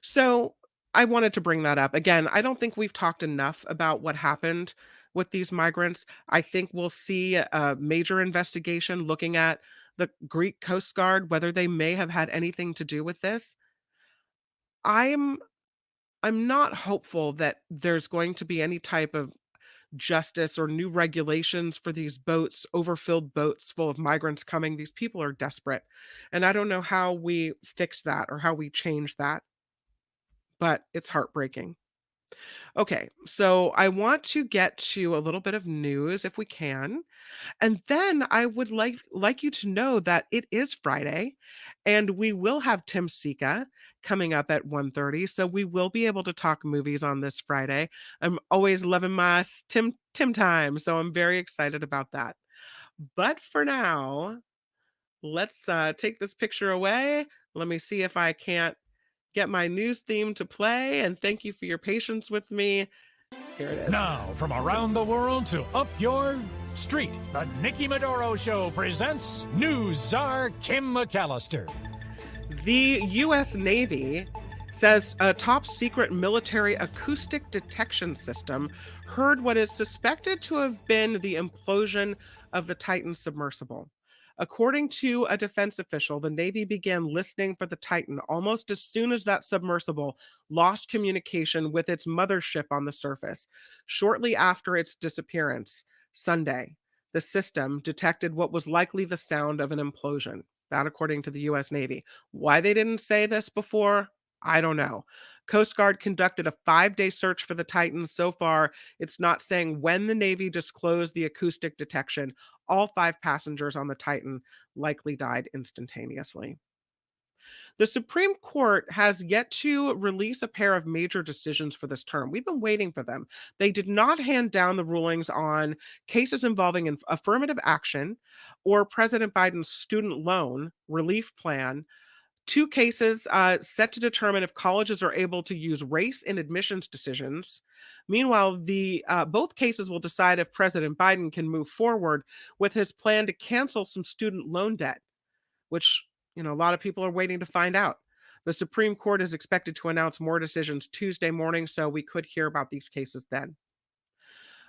So I wanted to bring that up. Again, I don't think we've talked enough about what happened with these migrants. I think we'll see a major investigation looking at the Greek Coast Guard, whether they may have had anything to do with this. I'm I'm not hopeful that there's going to be any type of justice or new regulations for these boats, overfilled boats full of migrants coming. These people are desperate. And I don't know how we fix that or how we change that, but it's heartbreaking. Okay, so I want to get to a little bit of news if we can. And then I would like you to know that it is Friday and we will have Tim Sika coming up at 1:30. So we will be able to talk movies on this Friday. I'm always loving my Tim time, so I'm very excited about that. But for now, let's take this picture away. Let me see if I can't get my news theme to play, and thank you for your patience with me. Here it is. Now, from around the world to up your street, the Nikki Maduro Show presents News Czar Kim McAllister. The U.S. Navy says a top secret military acoustic detection system heard what is suspected to have been the implosion of the Titan submersible. According to a defense official, the Navy began listening for the Titan almost as soon as that submersible lost communication with its mothership on the surface. Shortly after its disappearance, Sunday, the system detected what was likely the sound of an implosion. That, according to the U.S. Navy. Why they didn't say this before, I don't know. Coast Guard conducted a 5-day search for the Titan. So far, it's not saying when the Navy disclosed the acoustic detection. All 5 passengers on the Titan likely died instantaneously. The Supreme Court has yet to release a pair of major decisions for this term. We've been waiting for them. They did not hand down the rulings on cases involving affirmative action or President Biden's student loan relief plan. 2 cases set to determine if colleges are able to use race in admissions decisions. Meanwhile, the both cases will decide if President Biden can move forward with his plan to cancel some student loan debt, which a lot of people are waiting to find out. The Supreme Court is expected to announce more decisions Tuesday morning, so we could hear about these cases then.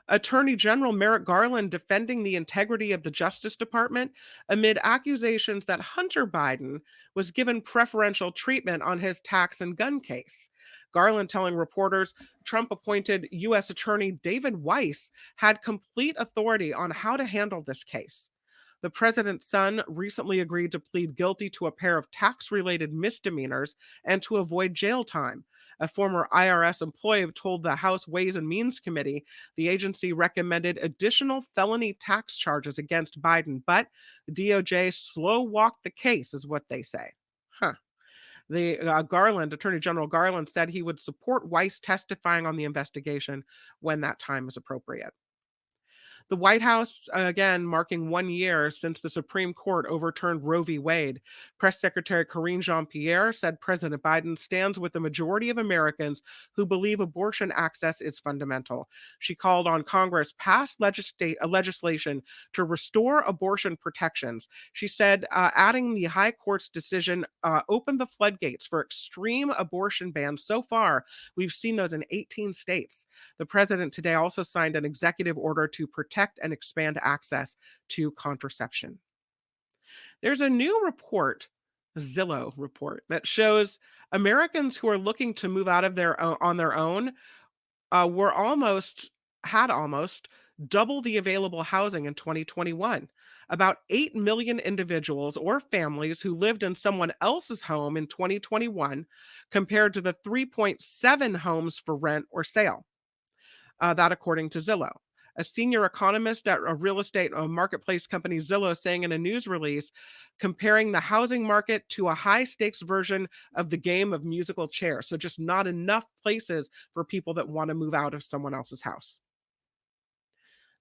Attorney General Merrick Garland defending the integrity of the Justice Department amid accusations that Hunter Biden was given preferential treatment on his tax and gun case. Garland telling reporters Trump appointed U.S. Attorney David Weiss had complete authority on how to handle this case. The president's son recently agreed to plead guilty to a pair of tax related misdemeanors and to avoid jail time. A former IRS employee told the House Ways and Means Committee the agency recommended additional felony tax charges against Biden, but the DOJ slow walked the case, is what they say. Huh. The Attorney General Garland said he would support Weiss testifying on the investigation when that time is appropriate. The White House, again, marking 1 year since the Supreme Court overturned Roe v. Wade. Press Secretary Karine Jean Pierre said President Biden stands with the majority of Americans who believe abortion access is fundamental. She called on Congress pass legislation to restore abortion protections. She said adding the High Court's decision opened the floodgates for extreme abortion bans. So far, we've seen those in 18 states. The president today also signed an executive order to protect and expand access to contraception. There's a new report, Zillow report, that shows Americans who are looking to move out of on their own were had almost double the available housing in 2021. About 8 million individuals or families who lived in someone else's home in 2021 compared to the 3.7 homes for rent or sale. That according to Zillow. A senior economist at a real estate marketplace company, Zillow, saying in a news release, comparing the housing market to a high stakes version of the game of musical chairs. So just not enough places for people that want to move out of someone else's house.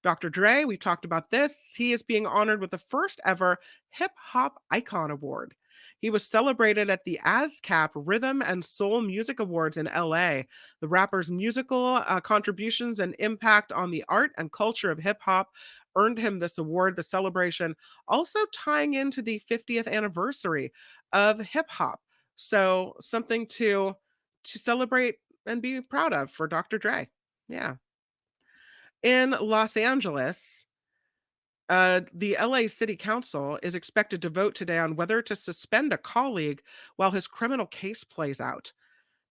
Dr. Dre, we talked about this. He is being honored with the first ever Hip Hop Icon Award. He was celebrated at the ASCAP Rhythm and Soul Music Awards in LA. The rapper's musical contributions and impact on the art and culture of hip hop earned him this award. The celebration also tying into the 50th anniversary of hip hop. So something to celebrate and be proud of for Dr. Dre. Yeah. In Los Angeles, the LA City Council is expected to vote today on whether to suspend a colleague while his criminal case plays out.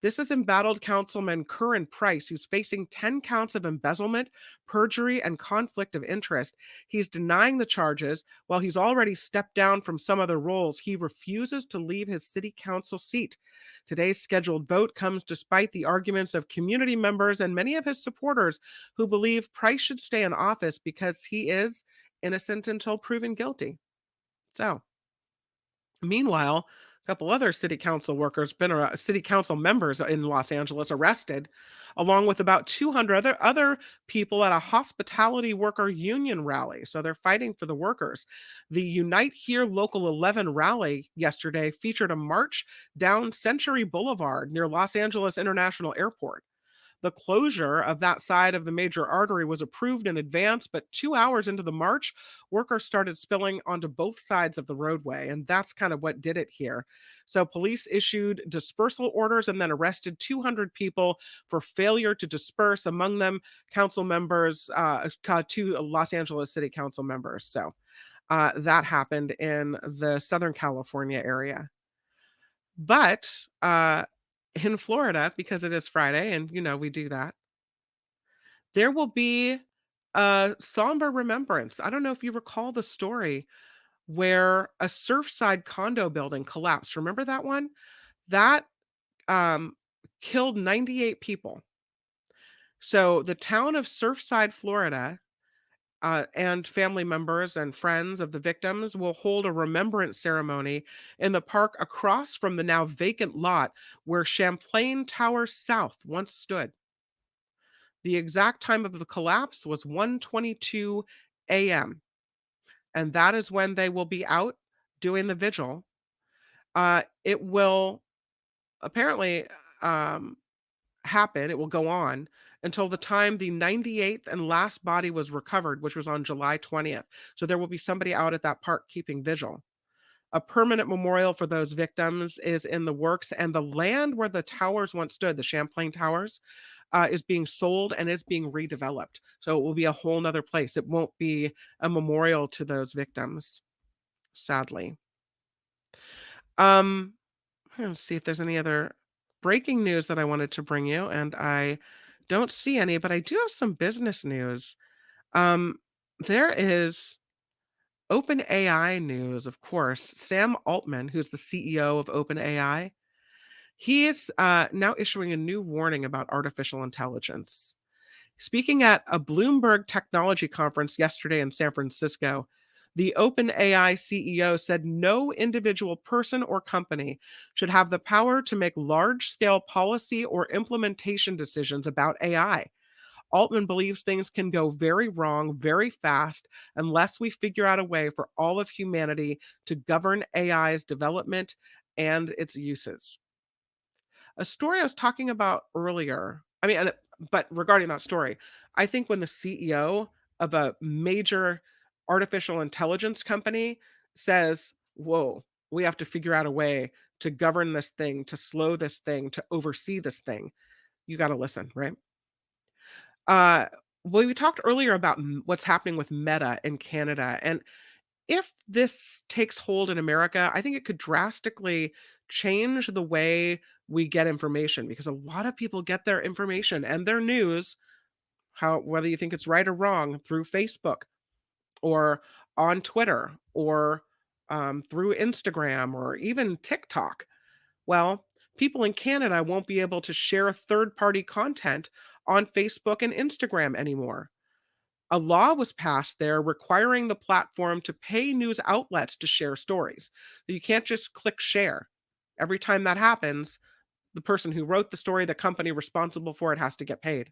This is embattled Councilman Curran Price, who's facing 10 counts of embezzlement, perjury, and conflict of interest. He's denying the charges. While he's already stepped down from some other roles, he refuses to leave his city council seat. Today's scheduled vote comes despite the arguments of community members and many of his supporters who believe Price should stay in office because he is innocent until proven guilty. So, meanwhile, a couple other city council city council members in Los Angeles arrested, along with about 200 other people at a hospitality worker union rally. So they're fighting for the workers. The Unite Here Local 11 rally yesterday featured a march down Century Boulevard near Los Angeles International Airport. The closure of that side of the major artery was approved in advance, but 2 hours into the march, workers started spilling onto both sides of the roadway, and that's kind of what did it here. So police issued dispersal orders and then arrested 200 people for failure to disperse, among them council members, two Los Angeles City Council members. So that happened in the Southern California area. But in Florida, because it is Friday and we do that, there will be a somber remembrance. I don't know if you recall the story where a Surfside condo building collapsed. Remember that one? That um, killed 98 people. So the town of Surfside, Florida, and family members and friends of the victims will hold a remembrance ceremony in the park across from the now vacant lot where Champlain Tower South once stood. The exact time of the collapse was 1:22 a.m., and that is when they will be out doing the vigil. It will apparently happen. It will go on until the time the 98th and last body was recovered, which was on July 20th. So there will be somebody out at that park keeping vigil. A permanent memorial for those victims is in the works, and the land where the towers once stood, the Champlain Towers, is being sold and is being redeveloped. So it will be a whole nother place. It won't be a memorial to those victims, sadly. Let's see if there's any other breaking news that I wanted to bring you, and I don't see any, but I do have some business news. Um, there is OpenAI news, of course. Sam Altman, who's the CEO of OpenAI, he is now issuing a new warning about artificial intelligence. Speaking at a Bloomberg technology conference yesterday in San Francisco, the OpenAI CEO said no individual person or company should have the power to make large scale policy or implementation decisions about AI. Altman believes things can go very wrong very fast unless we figure out a way for all of humanity to govern AI's development and its uses. A story I was talking about earlier, but regarding that story, I think when the CEO of a major artificial intelligence company says, "Whoa, we have to figure out a way to govern this thing, to slow this thing, to oversee this thing," you got to listen, right? Uh, well, we talked earlier about what's happening with Meta in Canada, and if this takes hold in America, I think it could drastically change the way we get information because a lot of people get their information and their news, how whether you think it's right or wrong, through Facebook or on Twitter or through Instagram or even TikTok. Well, people in Canada won't be able to share third party content on Facebook and Instagram anymore. A law was passed there requiring the platform to pay news outlets to share stories. So you can't just click share. Every time that happens, the person who wrote the story, the company responsible for it, has to get paid.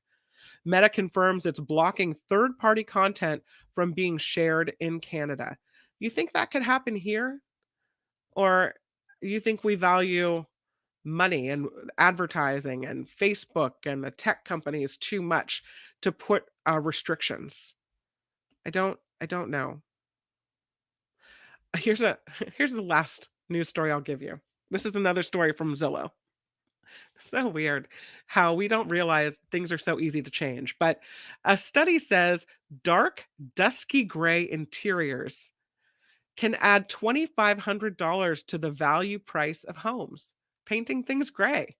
Meta confirms it's blocking third party content from being shared in Canada. You think that could happen here? Or you think we value money and advertising and Facebook and the tech companies too much to put restrictions? I don't know. Here's a here's the last news story I'll give you. This is another story from Zillow. So weird how we don't realize things are so easy to change. But a study says dark, dusky gray interiors can add $2,500 to the value price of homes, painting things gray.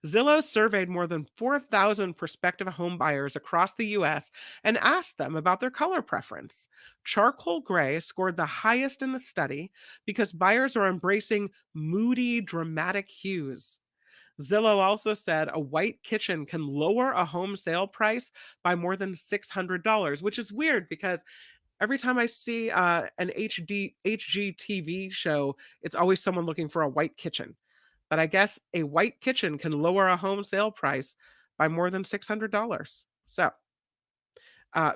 Zillow surveyed more than 4,000 prospective home buyers across the US and asked them about their color preference. Charcoal gray scored the highest in the study because buyers are embracing moody, dramatic hues. Zillow also said a white kitchen can lower a home sale price by more than $600, which is weird because every time I see an HGTV show, it's always someone looking for a white kitchen. But I guess a white kitchen can lower a home sale price by more than $600. So,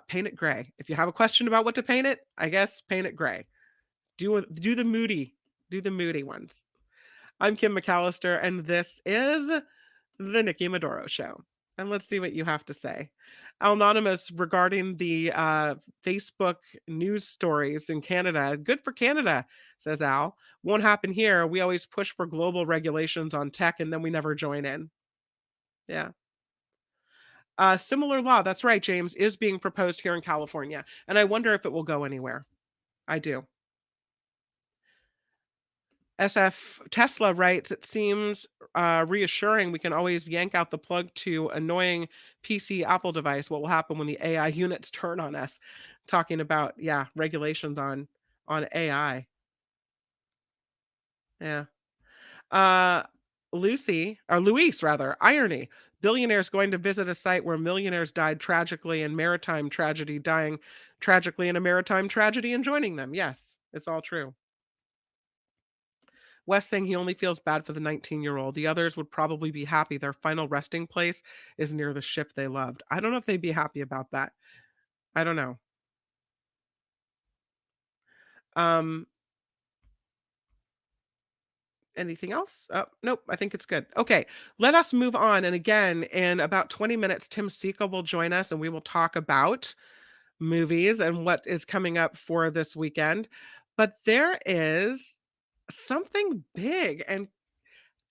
paint it gray. If you have a question about what to paint it, I guess paint it gray. Do the moody, do the moody ones. I'm Kim McAllister, and this is the Nikki Maduro Show. And let's see what you have to say. Anonymous regarding the Facebook news stories in Canada. Good for Canada, says Al. Won't happen here. We always push for global regulations on tech and then we never join in. Yeah. Similar law, that's right, James, is being proposed here in California. And I wonder if it will go anywhere. I do. SF Tesla writes, it seems reassuring we can always yank out the plug to annoying PC Apple device. What will happen when the AI units turn on us? Talking about, yeah, regulations on AI. Yeah. Uh Lucy, or Luis rather, irony. Billionaires going to visit a site where millionaires died tragically in maritime tragedy, dying tragically in a maritime tragedy and joining them. Yes, it's all true. Wes saying he only feels bad for the 19-year-old. The others would probably be happy their final resting place is near the ship they loved. I don't know if they'd be happy about that. I don't know. Um, Anything else? Oh, nope, I think it's good. Okay, let us move on. And again, in about 20 minutes, Tim Sika will join us and we will talk about movies and what is coming up for this weekend. But there is something big and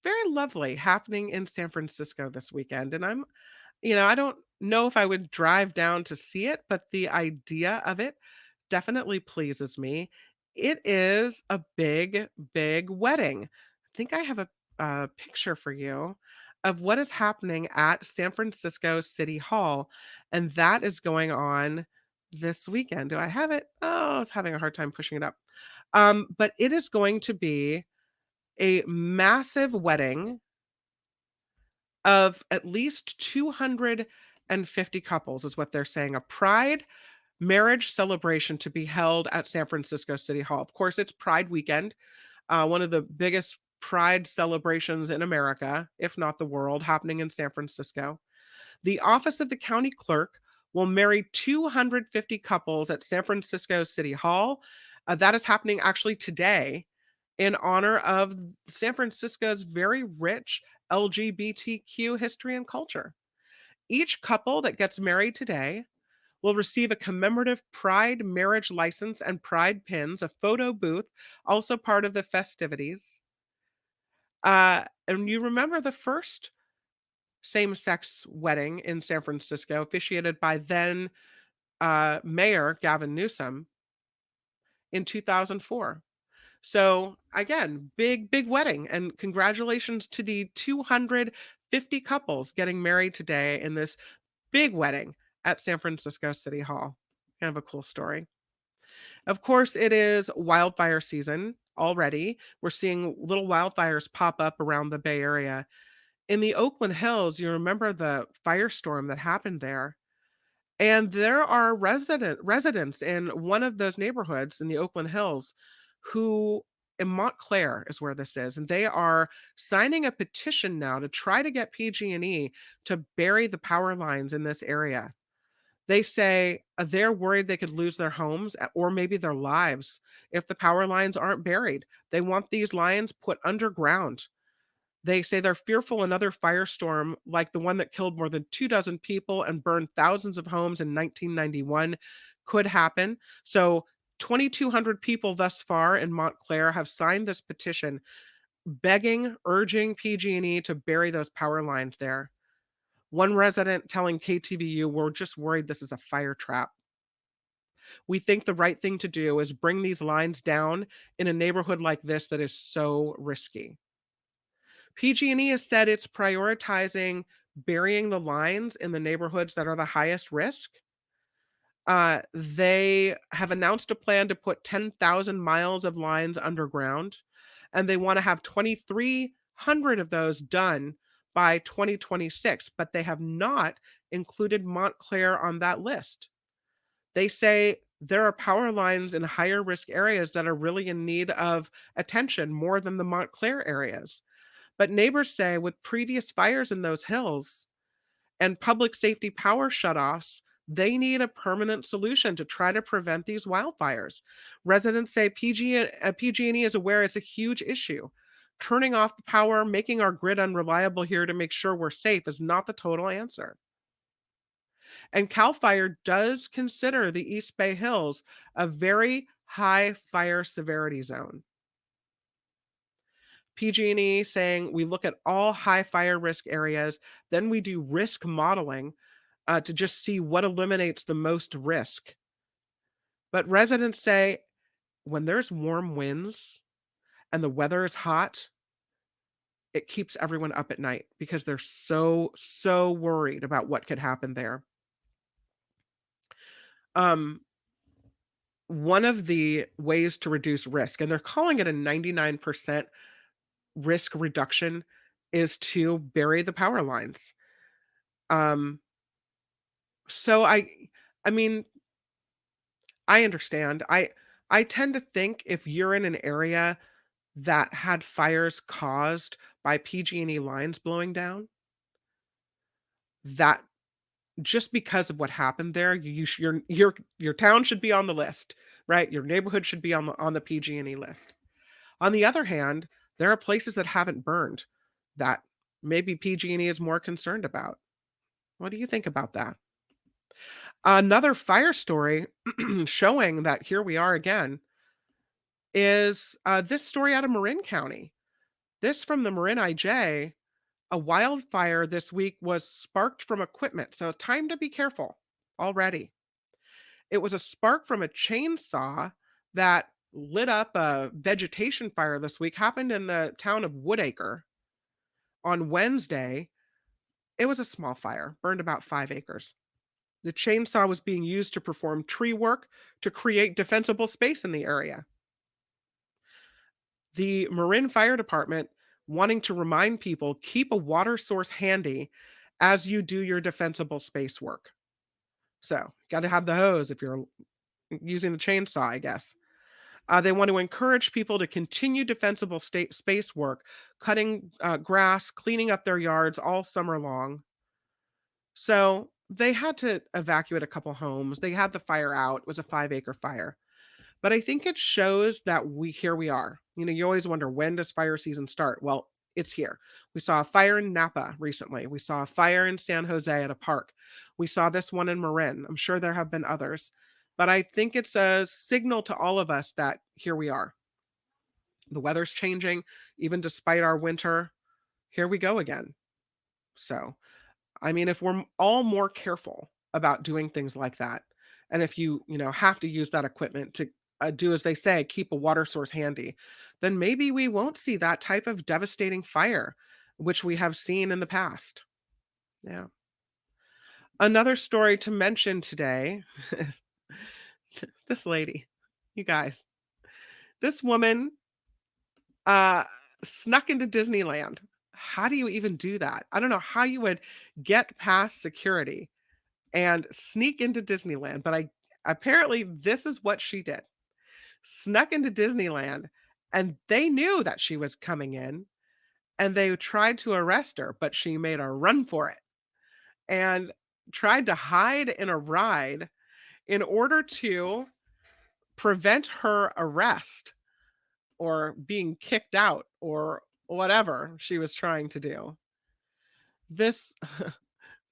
very lovely happening in San Francisco this weekend. And I don't know if I would drive down to see it, but the idea of it definitely pleases me. It is a big, big wedding. I think I have a picture for you. of what is happening at San Francisco City Hall, and that is going on this weekend. Do I have it? Oh, I was having a hard time pushing it up. But it is going to be a massive wedding of at least 250 couples, is what they're saying. A pride marriage celebration to be held at San Francisco City Hall. Of course, it's Pride weekend, one of the biggest pride celebrations in America, if not the world, happening in San Francisco. The office of the county clerk will marry 250 couples at San Francisco City Hall. That is happening actually today in honor of San Francisco's very rich LGBTQ history and culture. Each couple that gets married today will receive a commemorative Pride marriage license and Pride pins, a photo booth, also part of the festivities. And you remember the first same sex wedding in San Francisco, officiated by then Mayor Gavin Newsom in 2004. So, again, big, big wedding. And congratulations to the 250 couples getting married today in this big wedding at San Francisco City Hall. Kind of a cool story. Of course, it is wildfire season already. We're seeing little wildfires pop up around the Bay Area. In the Oakland Hills, you remember the firestorm that happened there. And there are residents in one of those neighborhoods in the Oakland Hills who in Montclair is where this is, and they are signing a petition now to try to get PG&E to bury the power lines in this area. They say they're worried they could lose their homes or maybe their lives if the power lines aren't buried. They want these lines put underground. They say they're fearful another firestorm like the one that killed more than 2 dozen people and burned thousands of homes in 1991 could happen. So 2,200 people thus far in Montclair have signed this petition begging, urging PG&E to bury those power lines there. One resident telling KTVU, "We're just worried this is a fire trap. We think the right thing to do is bring these lines down in a neighborhood like this that is so risky." PG&E has said it's prioritizing burying the lines in the neighborhoods that are the highest risk. They have announced a plan to put 10,000 miles of lines underground, and they want to have 2,300 of those done by 2026, but they have not included Montclair on that list. They say there are power lines in higher risk areas that are really in need of attention more than the Montclair areas. But neighbors say with previous fires in those hills and public safety power shutoffs, they need a permanent solution to try to prevent these wildfires. Residents say PG&E is aware it's a huge issue. Turning off the power, making our grid unreliable here to make sure we're safe is not the total answer. And CAL FIRE does consider the East Bay Hills a very high fire severity zone. PG&E saying we look at all high fire risk areas, then we do risk modeling to just see what eliminates the most risk. But residents say when there's warm winds and the weather is hot, it keeps everyone up at night because they're so worried about what could happen there. Um, One of the ways to reduce risk, and they're calling it a 99% risk reduction, is to bury the power lines. Um, so I mean, I understand. I tend to think if you're in an area that had fires caused by PG&E lines blowing down, that just because of what happened there, your town should be on the list, right? Your neighborhood should be on the PG&E list. On the other hand, there are places that haven't burned that maybe PG&E is more concerned about. What do you think about that? Another fire story showing that here we are again is this story out of Marin County. This from the Marin IJ. A wildfire this week was sparked from equipment, so time to be careful already. It was a spark from a chainsaw that lit up a vegetation fire this week, happened in the town of Woodacre on Wednesday. It was a small fire, burned about 5 acres. The chainsaw was being used to perform tree work to create defensible space in the area. The Marin Fire Department wanting to remind people keep a water source handy as you do your defensible space work. So, got to have the hose if you're using the chainsaw, I guess. They want to encourage people to continue defensible state space work, cutting grass, cleaning up their yards all summer long. So they had to evacuate a couple homes. They had the fire out. It was a 5 acre fire. But I think it shows that we are. You always wonder, when does fire season start? Well, it's here. We saw a fire in Napa recently. We saw a fire in San Jose at a park. We saw this one in Marin. I'm sure there have been others. But I think it's a signal to all of us that here we are. The weather's changing, even despite our winter. Here we go again. So, I mean, if we're all more careful about doing things like that, and if you have to use that equipment to do as they say, keep a water source handy, then maybe we won't see that type of devastating fire, which we have seen in the past. Yeah. Another story to mention today is this lady, you guys, this woman uh, snuck into Disneyland. How do you even do that? I don't know how you would get past security and sneak into Disneyland, but I apparently this is what she did. Snuck into Disneyland, and they knew that she was coming in, and they tried to arrest her, but she made a run for it and tried to hide in a ride in order to prevent her arrest or being kicked out or whatever she was trying to do. This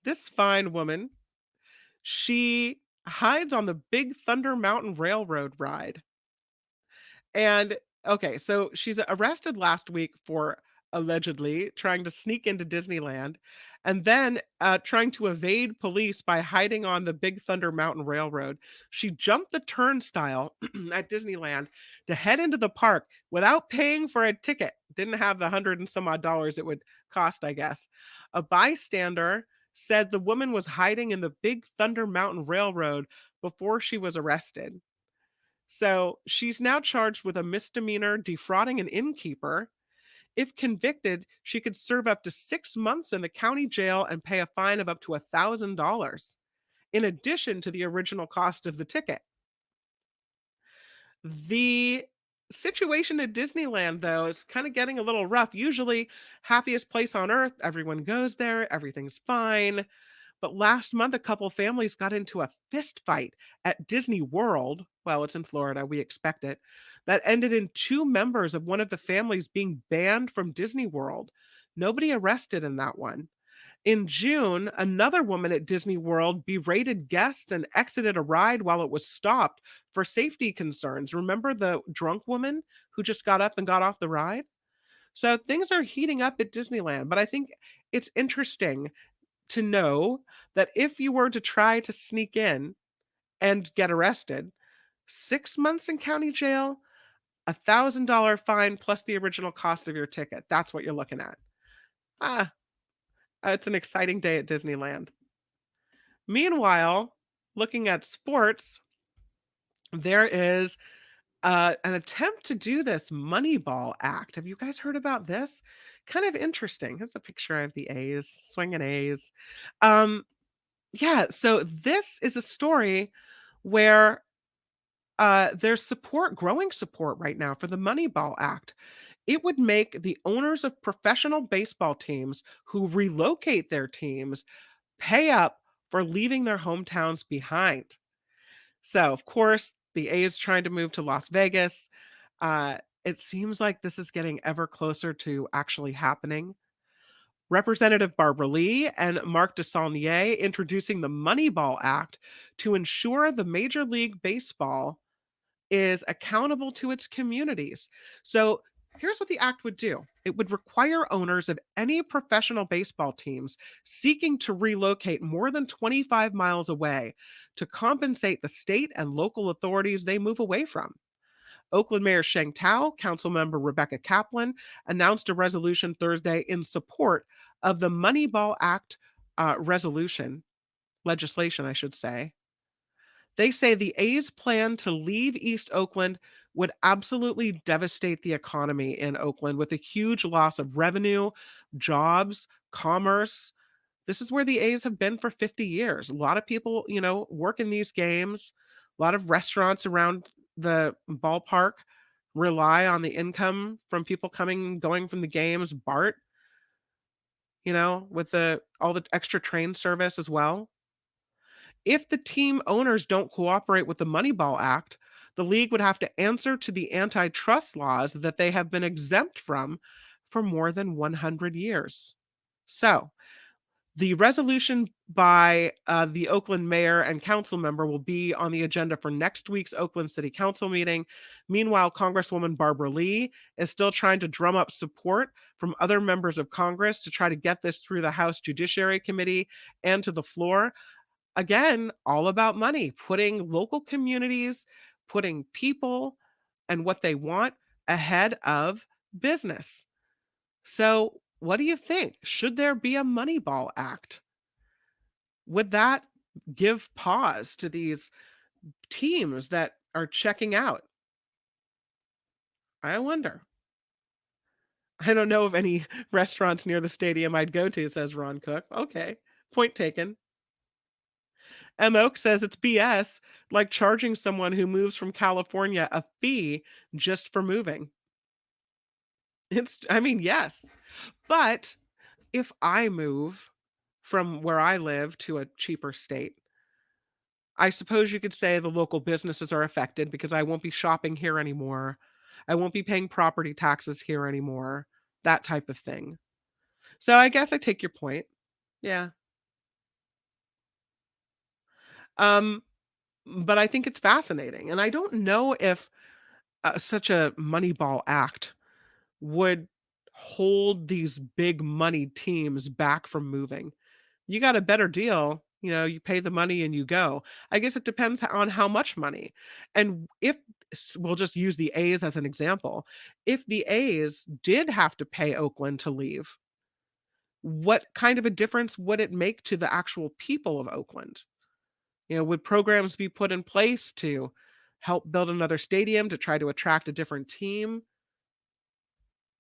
this fine woman, she hides on the Big Thunder Mountain Railroad ride. And okay, so she's arrested last week for allegedly trying to sneak into Disneyland and then trying to evade police by hiding on the Big Thunder Mountain Railroad. She jumped the turnstile at Disneyland to head into the park without paying for a ticket. Didn't have the hundred and some odd dollars it would cost, I guess. A bystander said the woman was hiding in the Big Thunder Mountain Railroad before she was arrested. So she's now charged with a misdemeanor defrauding an innkeeper. If convicted, she could serve up to 6 months in the county jail and pay a fine of up to $1,000, in addition to the original cost of the ticket. The situation at Disneyland, though, is kind of getting a little rough. Usually, happiest place on earth, everyone goes there, everything's fine. But last month, a couple families got into a fist fight at Disney World. Well, it's in Florida. We expect it. That ended in two members of one of the families being banned from Disney World. Nobody arrested in that one. In June, another woman at Disney World berated guests and exited a ride while it was stopped for safety concerns. Remember the drunk woman who just got up and got off the ride? So things are heating up at Disneyland, but I think it's interesting to know that if you were to try to sneak in and get arrested, 6 months in county jail, $1,000 fine plus the original cost of your ticket. That's what you're looking at. Ah, it's an exciting day at Disneyland. Meanwhile, looking at sports, there is an attempt to do this Moneyball act. Have you guys heard about this? Kind of interesting. Here's a picture of the A's, swinging A's. Um, Yeah, so this is a story where there's growing support right now for the Moneyball Act. It would make the owners of professional baseball teams who relocate their teams pay up for leaving their hometowns behind. So, of course, the A's trying to move to Las Vegas. It seems like this is getting ever closer to actually happening. Representative Barbara Lee and Mark DeSaulnier introducing the Moneyball Act to ensure the Major League Baseball is accountable to its communities. So here's what the act would do. It would require owners of any professional baseball teams seeking to relocate more than 25 miles away to compensate the state and local authorities they move away from. Oakland Mayor Sheng Tao, Councilmember Rebecca Kaplan announced a resolution Thursday in support of the Moneyball Act resolution, legislation, I should say. They say the A's plan to leave East Oakland would absolutely devastate the economy in Oakland with a huge loss of revenue, jobs, commerce. This is where the A's have been for 50 years. A lot of people, work in these games. A lot of restaurants around the ballpark rely on the income from people coming going from the games. BART, with the all the extra train service as well. If the team owners don't cooperate with the Moneyball Act, the league would have to answer to the antitrust laws that they have been exempt from for more than 100 years. So, the resolution by the Oakland mayor and council member will be on the agenda for next week's Oakland City Council meeting. Meanwhile, Congresswoman Barbara Lee is still trying to drum up support from other members of Congress to try to get this through the House Judiciary Committee and to the floor. Again, all about money, putting local communities, putting people and what they want ahead of business. So, what do you think? Should there be a Moneyball Act? Would that give pause to these teams that are checking out? I wonder. I don't know of any restaurants near the stadium I'd go to, says Ron Cook. Okay, point taken. M. Oak says it's BS, like charging someone who moves from California a fee just for moving. Yes. But if I move from where I live to a cheaper state, I suppose you could say the local businesses are affected because I won't be shopping here anymore. I won't be paying property taxes here anymore, that type of thing. So I guess I take your point. Yeah. Um, but I think it's fascinating. And I don't know if such a Moneyball act would hold these big money teams back from moving. You got a better deal, you pay the money and you go. I guess it depends on how much money. And if we'll just use the A's as an example, if the A's did have to pay Oakland to leave, what kind of a difference would it make to the actual people of Oakland? Would programs be put in place to help build another stadium to try to attract a different team?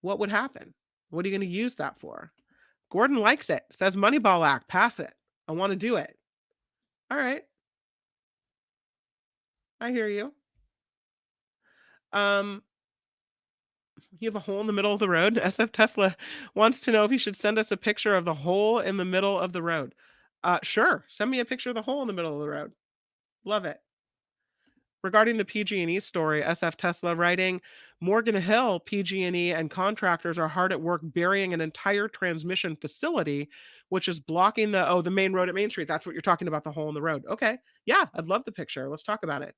What would happen? What are you going to use that for? Gordon likes it. Says Moneyball Act, pass it. I want to do it. All right. I hear you. Um, you have a hole in the middle of the road. SF Tesla wants to know if you should send us a picture of the hole in the middle of the road. Sure. Send me a picture of the hole in the middle of the road. Love it. Regarding the PG&E story, SF Tesla writing, Morgan Hill, PG&E, and contractors are hard at work burying an entire transmission facility, which is blocking the main road at Main Street. That's what you're talking about, the hole in the road. Okay. Yeah, I'd love the picture. Let's talk about it.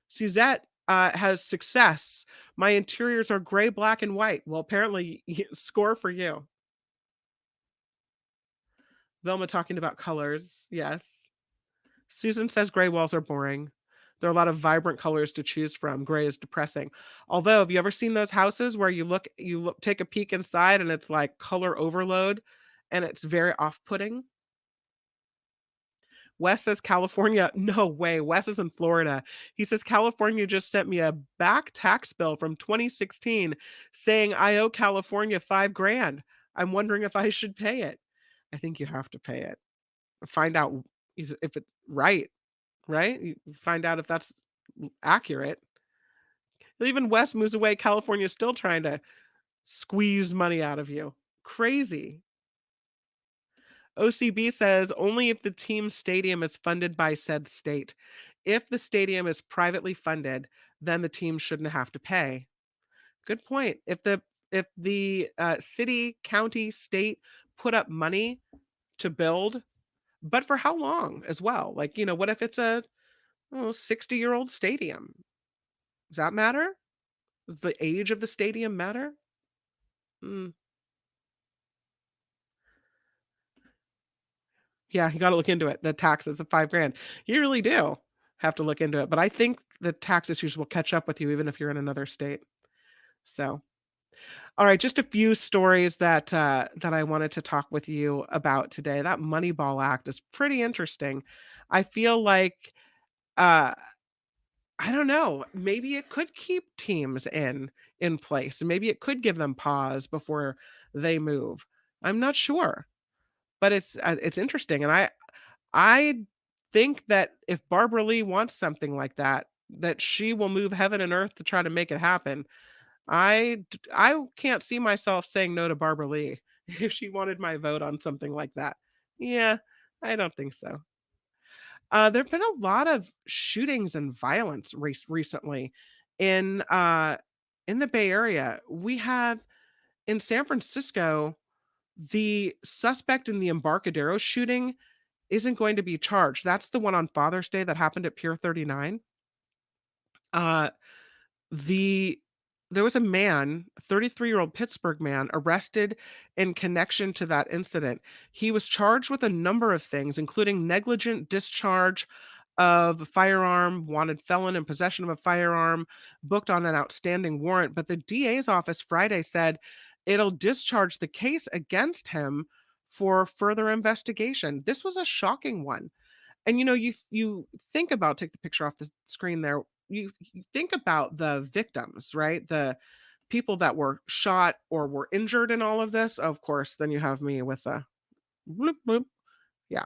Suzette has success. My interiors are gray, black, and white. Well, apparently, score for you. Velma talking about colors. Yes. Susan says gray walls are boring. There are a lot of vibrant colors to choose from. Gray is depressing. Although, have you ever seen those houses where you look, take a peek inside and it's like color overload and it's very off-putting? Wes says California. No way. Wes is in Florida. He says California just sent me a back tax bill from 2016 saying I owe California $5,000. I'm wondering if I should pay it. I think you have to pay it. Find out if it's right. Right? You find out if that's accurate. Even Wes moves away. California is still trying to squeeze money out of you. Crazy. OCB says only if the team stadium is funded by said state. If the stadium is privately funded, then the team shouldn't have to pay. Good point. If the city, county, state put up money to build, but for how long as well? Like, what if it's a 60-year-old stadium? Does that matter? Does the age of the stadium matter? Mm. Yeah, you gotta look into it. The taxes of $5,000. You really do have to look into it, but I think the tax issues will catch up with you even if you're in another state. So, All right, just a few stories that I wanted to talk with you about today. That Moneyball Act is pretty interesting. I feel like, uh, I don't know, maybe it could keep teams in place, and maybe it could give them pause before they move. I'm not sure, but it's interesting, and I think that if Barbara Lee wants something like that, that she will move heaven and earth to try to make it happen. I can't see myself saying no to Barbara Lee if she wanted my vote on something like that. Yeah, I don't think so. There've been a lot of shootings and violence recently in, in the Bay Area. We have in San Francisco, the suspect in the Embarcadero shooting isn't going to be charged. That's the one on Father's Day that happened at Pier 39. Uh, the there was a man, a 33-year-old Pittsburgh man, arrested in connection to that incident. He was charged with a number of things, including negligent discharge of a firearm, wanted felon in possession of a firearm, booked on an outstanding warrant. But the DA's office Friday said it'll discharge the case against him for further investigation. This was a shocking one. And, you think about take the picture off the screen there. You think about the victims, right? The people that were shot or were injured in all of this. Of course, then you have me with a bloop, bloop. Yeah.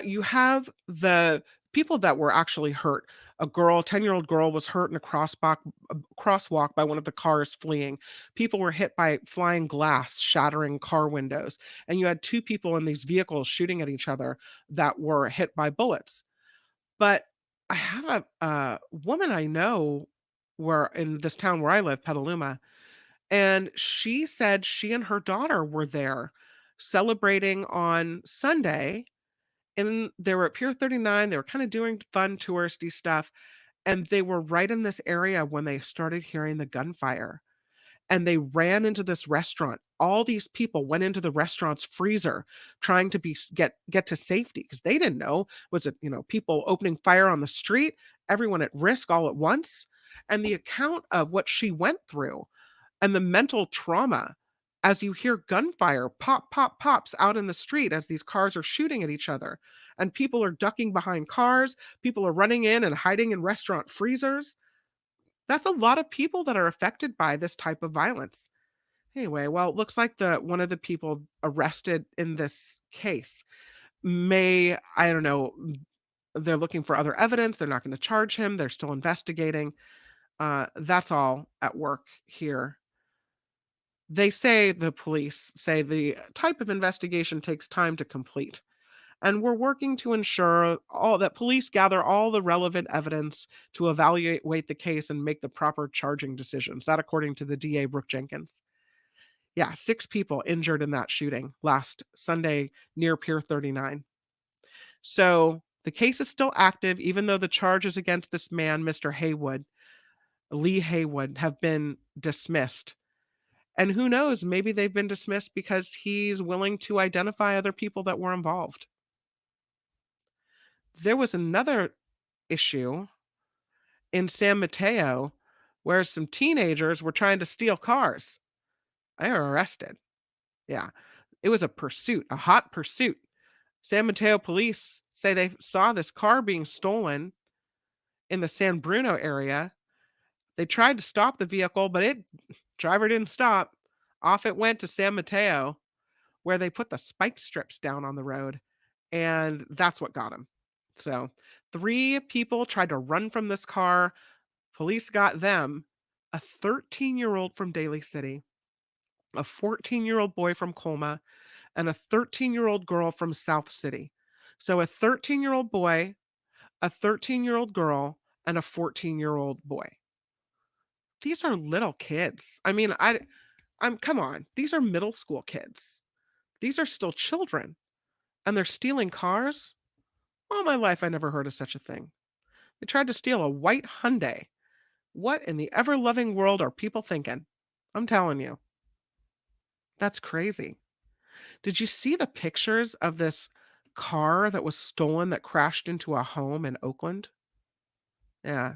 You have the people that were actually hurt. A girl, 10-year-old girl was hurt in a crosswalk by one of the cars fleeing. People were hit by flying glass, shattering car windows. And you had two people in these vehicles shooting at each other that were hit by bullets. But I have a woman I know where in this town where I live, Petaluma, and she said she and her daughter were there celebrating on Sunday, and they were at Pier 39. They were kind of doing fun touristy stuff, and they were right in this area when they started hearing the gunfire, and they ran into this restaurant. All these people went into the restaurant's freezer trying to get to safety because they didn't know, was it, people opening fire on the street, everyone at risk all at once? And the account of what she went through and the mental trauma as you hear gunfire pop, pop, pops out in the street as these cars are shooting at each other, and people are ducking behind cars, people are running in and hiding in restaurant freezers. That's a lot of people that are affected by this type of violence. Anyway, well, it looks like the one of the people arrested in this case I don't know, they're looking for other evidence. They're not going to charge him. They're still investigating. That's all at work here. The police say the type of investigation takes time to complete. And we're working to ensure all that police gather all the relevant evidence to evaluate the case and make the proper charging decisions. That according to the DA Brooke Jenkins. Yeah, 6 people injured in that shooting last Sunday near Pier 39. So the case is still active, even though the charges against this man, Mr. Lee Haywood, have been dismissed. And who knows, maybe they've been dismissed because he's willing to identify other people that were involved. There was another issue in San Mateo where some teenagers were trying to steal cars. They were arrested. Yeah. It was a pursuit, a hot pursuit. San Mateo police say they saw this car being stolen in the San Bruno area. They tried to stop the vehicle, but driver didn't stop. Off it went to San Mateo, where they put the spike strips down on the road, and that's what got him. So, 3 people tried to run from this car. Police got them, a 13-year-old from Daly City, a 14-year-old boy from Colma, and a 13-year-old girl from South City. So a 13-year-old boy, a 13-year-old girl, and a 14-year-old boy. These are little kids. I mean, I'm come on. These are middle school kids. These are still children, and they're stealing cars? All my life I never heard of such a thing. They tried to steal a white Hyundai. What in the ever-loving world are people thinking? I'm telling you. That's crazy. Did you see the pictures of this car that was stolen that crashed into a home in Oakland? Yeah.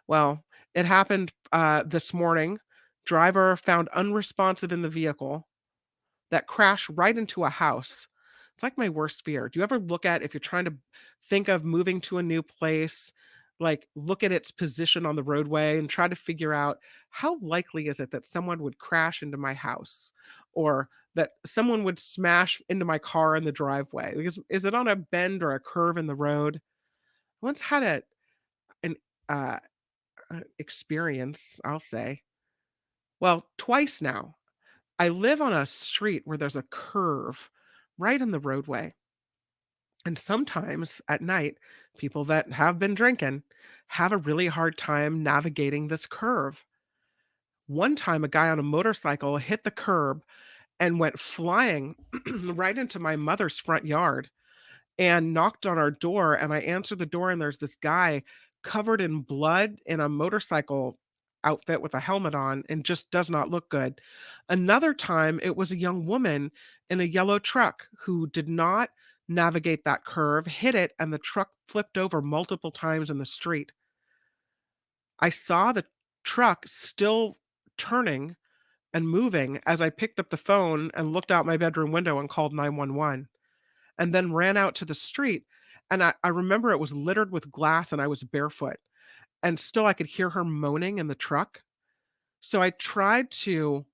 Well, it happened this morning. Driver found unresponsive in the vehicle that crashed right into a house. It's like my worst fear. Do you ever look at if you're trying to think of moving to a new place, like look at its position on the roadway and try to figure out how likely is it that someone would crash into my house or that someone would smash into my car in the driveway? Is it on a bend or a curve in the road? I once had an uh, experience, I'll say. Well, twice now. I live on a street where there's a curve right in the roadway. And sometimes at night, people that have been drinking have a really hard time navigating this curve. One time, a guy on a motorcycle hit the curb and went flying right into my mother's front yard and knocked on our door. And I answered the door, and there's this guy covered in blood in a motorcycle outfit with a helmet on and just does not look good. Another time, it was a young woman in a yellow truck who did not navigate that curve, hit it, and the truck flipped over multiple times in the street. I saw the truck still turning and moving as I picked up the phone and looked out my bedroom window and called 911 and then ran out to the street. And I remember it was littered with glass and I was barefoot. And still I could hear her moaning in the truck. So I tried to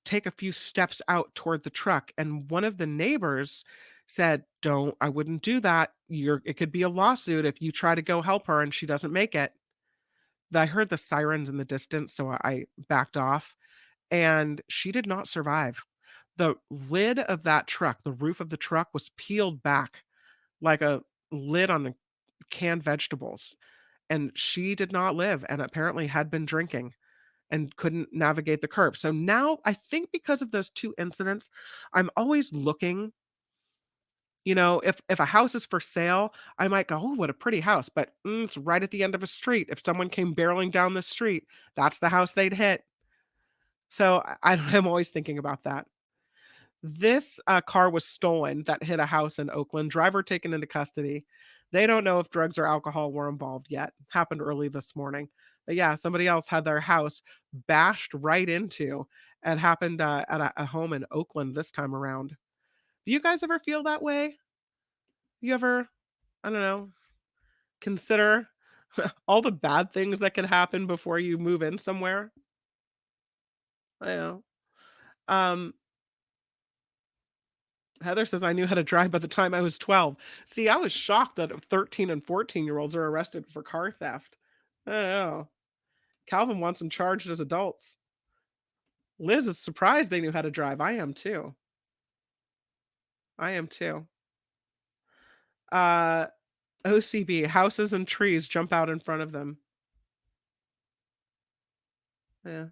take a few steps out toward the truck. And one of the neighbors said, "Don't, I wouldn't do that. It could be a lawsuit if you try to go help her and she doesn't make it." I heard the sirens in the distance, so I backed off and she did not survive. The lid of that truck, the roof of the truck was peeled back like a lid on the canned vegetables, and she did not live and apparently had been drinking and couldn't navigate the curb. So now I think because of those 2 incidents, I'm always looking, if a house is for sale, I might go, "Oh, what a pretty house," but, it's right at the end of a street. If someone came barreling down the street, that's the house they'd hit. So I'm always thinking about that. This, car was stolen that hit a house in Oakland, driver taken into custody. They don't know if drugs or alcohol were involved yet. Happened early this morning. But yeah, somebody else had their house bashed right into. It happened, at a home in Oakland this time around. Do you guys ever feel that way? You ever, I don't know, consider all the bad things that could happen before you move in somewhere? I know. Um, Heather says, "I knew how to drive by the time I was 12." See, I was shocked that 13 and 14-year-olds are arrested for car theft. I don't know. Calvin wants them charged as adults. Liz is surprised they knew how to drive. I am too. I am too. Uh, OCB, houses and trees jump out in front of them. Yeah.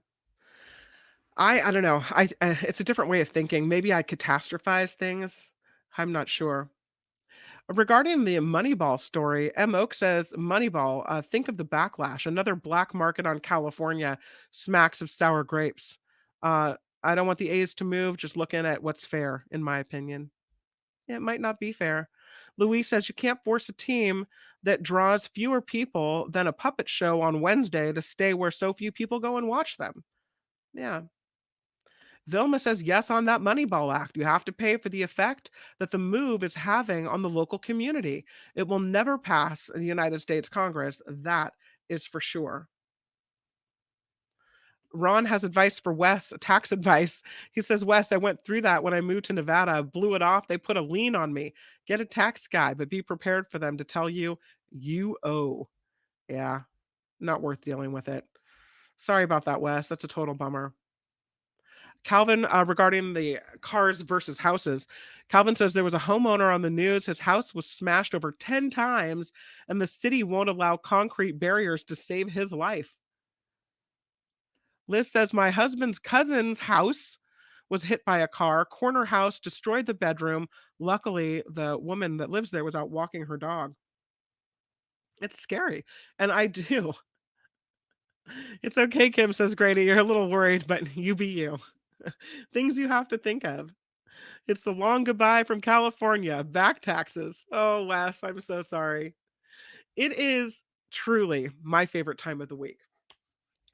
I don't know. It's a different way of thinking. Maybe I catastrophize things. I'm not sure. Regarding the Moneyball story, M. Oak says, Moneyball, think of the backlash. Another black market on California smacks of sour grapes. Uh, I don't want the A's to move, just looking at what's fair, in my opinion. Yeah, it might not be fair. Louise says, you can't force a team that draws fewer people than a puppet show on Wednesday to stay where so few people go and watch them. Yeah. Vilma says yes on that Moneyball Act. You have to pay for the effect that the move is having on the local community. It will never pass in the United States Congress. That is for sure. Ron has advice for Wes, tax advice. He says, Wes, I went through that when I moved to Nevada, blew it off. They put a lien on me. Get a tax guy, but be prepared for them to tell you you owe. Yeah, not worth dealing with it. Sorry about that, Wes. That's a total bummer. Calvin, regarding the cars versus houses, Calvin says there was a homeowner on the news. His house was smashed over 10 times, and the city won't allow concrete barriers to save his life. Liz says, my husband's cousin's house was hit by a car, corner house, destroyed the bedroom. Luckily, the woman that lives there was out walking her dog. It's scary. And I do. It's okay, Kim says Grady. You're a little worried, but you be you. Things you have to think of. It's the long goodbye from California. Back taxes. Oh, Wes, I'm so sorry. It is truly my favorite time of the week.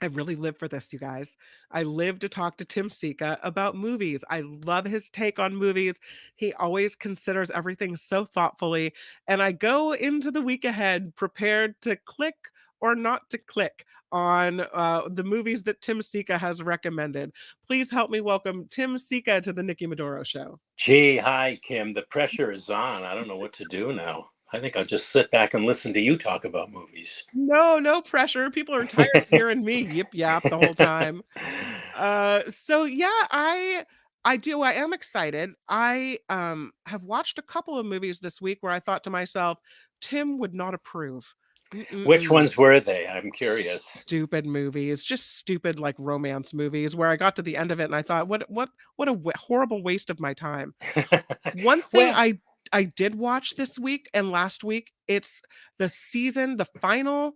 I really live for this, you guys. I live to talk to Tim Sika about movies. I love his take on movies. He always considers everything so thoughtfully. And I go into the week ahead prepared to click or not to click on the movies that Tim Sika has recommended. Please help me welcome Tim Sika to the Nikki Maduro Show. Gee, hi, Kim. The pressure is on. I don't know what to do now. I think I'll just sit back and listen to you talk about movies. No, no pressure. People are tired of hearing me yip yap the whole time. So yeah, I do. I am excited. I have watched a couple of movies this week where I thought to myself, Tim would not approve. Which Mm-mm-mm. ones were they? I'm curious. Stupid movies, just stupid like romance movies where I got to the end of it and I thought, what a horrible waste of my time. One thing Well, I did watch this week and last week, it's the final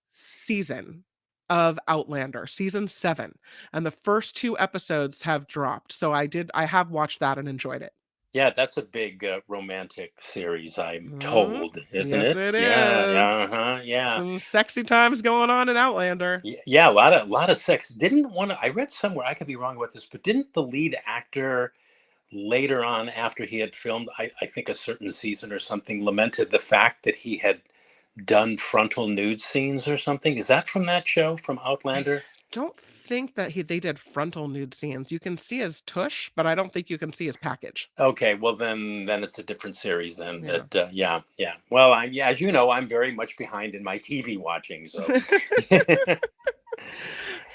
season of Outlander, season 7, and the first 2 episodes have dropped. So I have watched that and enjoyed it. yeah, that's a big romantic series, I'm Mhm. told, isn't Yes, it? it Yeah, yeah, is. uh-huh, yeah. Some sexy times going on in Outlander. Yeah, a lot of sex. Didn't one I read somewhere, I could be wrong about this, but didn't the lead actor later on after he had filmed, I think a certain season or something, lamented the fact that he had done frontal nude scenes or something? Is that from that show, from I Outlander? don't think that they did frontal nude scenes. You can see his tush, but I don't think you can see his package. Okay, well then it's a different series then. Yeah. That yeah, yeah. Well, yeah, as you know, I'm very much behind in my TV watching, so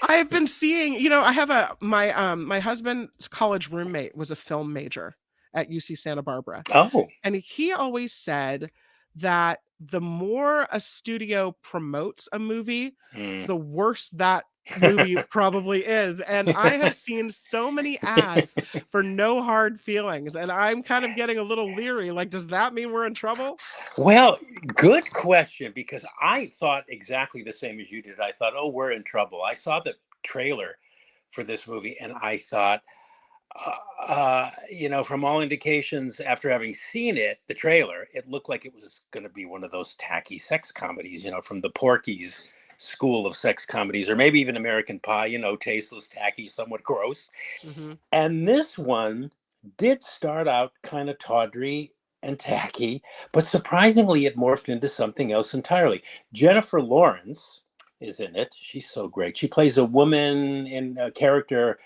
I've been seeing, I have my husband's college roommate was a film major at UC Santa Barbara. oh, And he always said that the more a studio promotes a movie, mm. the worse that movie probably is. And I have seen so many ads for No Hard Feelings, and I'm kind of getting a little leery. Like, does that mean we're in trouble? Well, good question, because I thought exactly the same as you did. I thought, oh, we're in trouble. I saw the trailer for this movie, and I thought, from all indications, after having seen it, the trailer, it looked like it was going to be one of those tacky sex comedies, from the Porky's school of sex comedies, or maybe even American Pie, tasteless, tacky, somewhat gross. Hmm. And this one did start out kind of tawdry and tacky, but surprisingly, it morphed into something else entirely. Jennifer Lawrence is in it. She's so great. She plays a woman in a character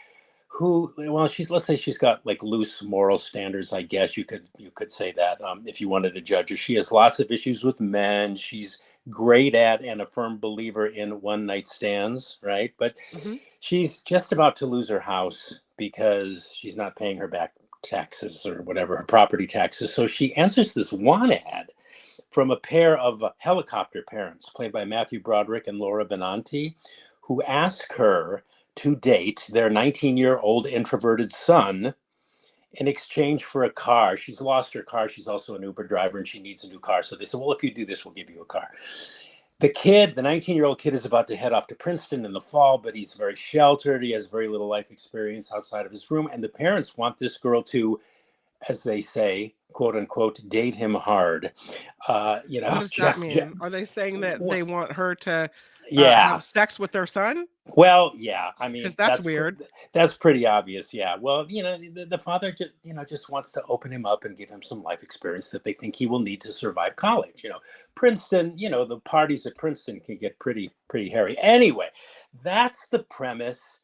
who, well, let's say she's got like loose moral standards, I guess you could say that, if you wanted to judge her. She has lots of issues with men. She's great at and a firm believer in one night stands, right? But Hmm. she's just about to lose her house because she's not paying her back taxes or whatever, her property taxes. So she answers this want ad from a pair of helicopter parents, played by Matthew Broderick and Laura Benanti, who ask her to date their 19-year-old introverted son in exchange for a car. She's lost her car. She's also an Uber driver and she needs a new car. So they said, well, if you do this, we'll give you a car. The 19-year-old kid is about to head off to Princeton in the fall, but he's very sheltered. He has very little life experience outside of his room. And the parents want this girl to, as they say, quote unquote, date him hard. What does that mean? Are they saying that they want her to yeah. have sex with their son? Well, yeah. I mean, Because that's weird. That's pretty obvious. Yeah. Well, the father just wants to open him up and give him some life experience that they think he will need to survive college. Princeton. The parties at Princeton can get pretty hairy. Anyway, that's the premise.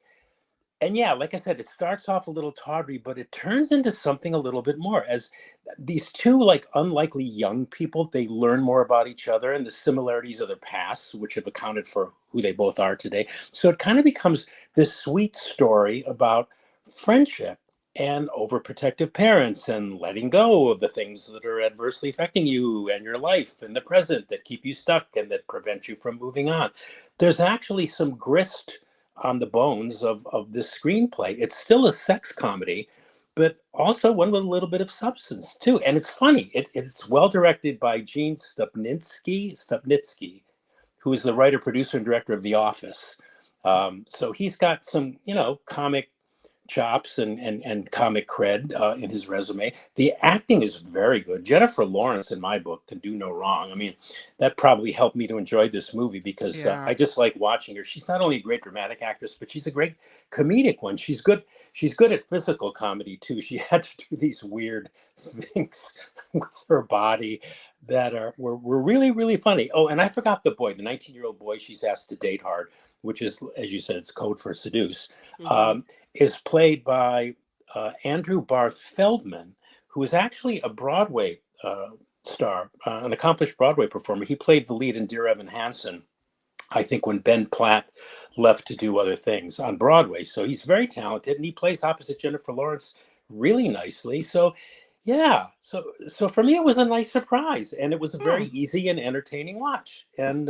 And yeah, like I said, it starts off a little tawdry, but it turns into something a little bit more. As these two like unlikely young people, they learn more about each other and the similarities of their pasts, which have accounted for who they both are today. So it kind of becomes this sweet story about friendship and overprotective parents and letting go of the things that are adversely affecting you and your life in the present that keep you stuck and that prevent you from moving on. There's actually some grist on the bones of this screenplay. It's still a sex comedy, but also one with a little bit of substance too. And it's funny. It's well directed by Gene Stupnitsky, who is the writer, producer, and director of The Office. So he's got some, comic chops and comic cred in his resume. The acting is very good. Jennifer Lawrence, in my book, can do no wrong. I mean, that probably helped me to enjoy this movie because Yeah. I just like watching her. She's not only a great dramatic actress, but she's a great comedic one. She's good. She's good at physical comedy too. She had to do these weird things with her body that were really, really funny. Oh, and I forgot the boy, the 19-year-old boy she's asked to date hard, which is, as you said, it's code for seduce. Hmm. Is played by Andrew Barth Feldman, who is actually a Broadway star, an accomplished Broadway performer. He played the lead in Dear Evan Hansen, I think, when Ben Platt left to do other things on Broadway. So he's very talented, and he plays opposite Jennifer Lawrence really nicely. So yeah, so for me it was a nice surprise, and it was a very Oh, easy and entertaining watch, and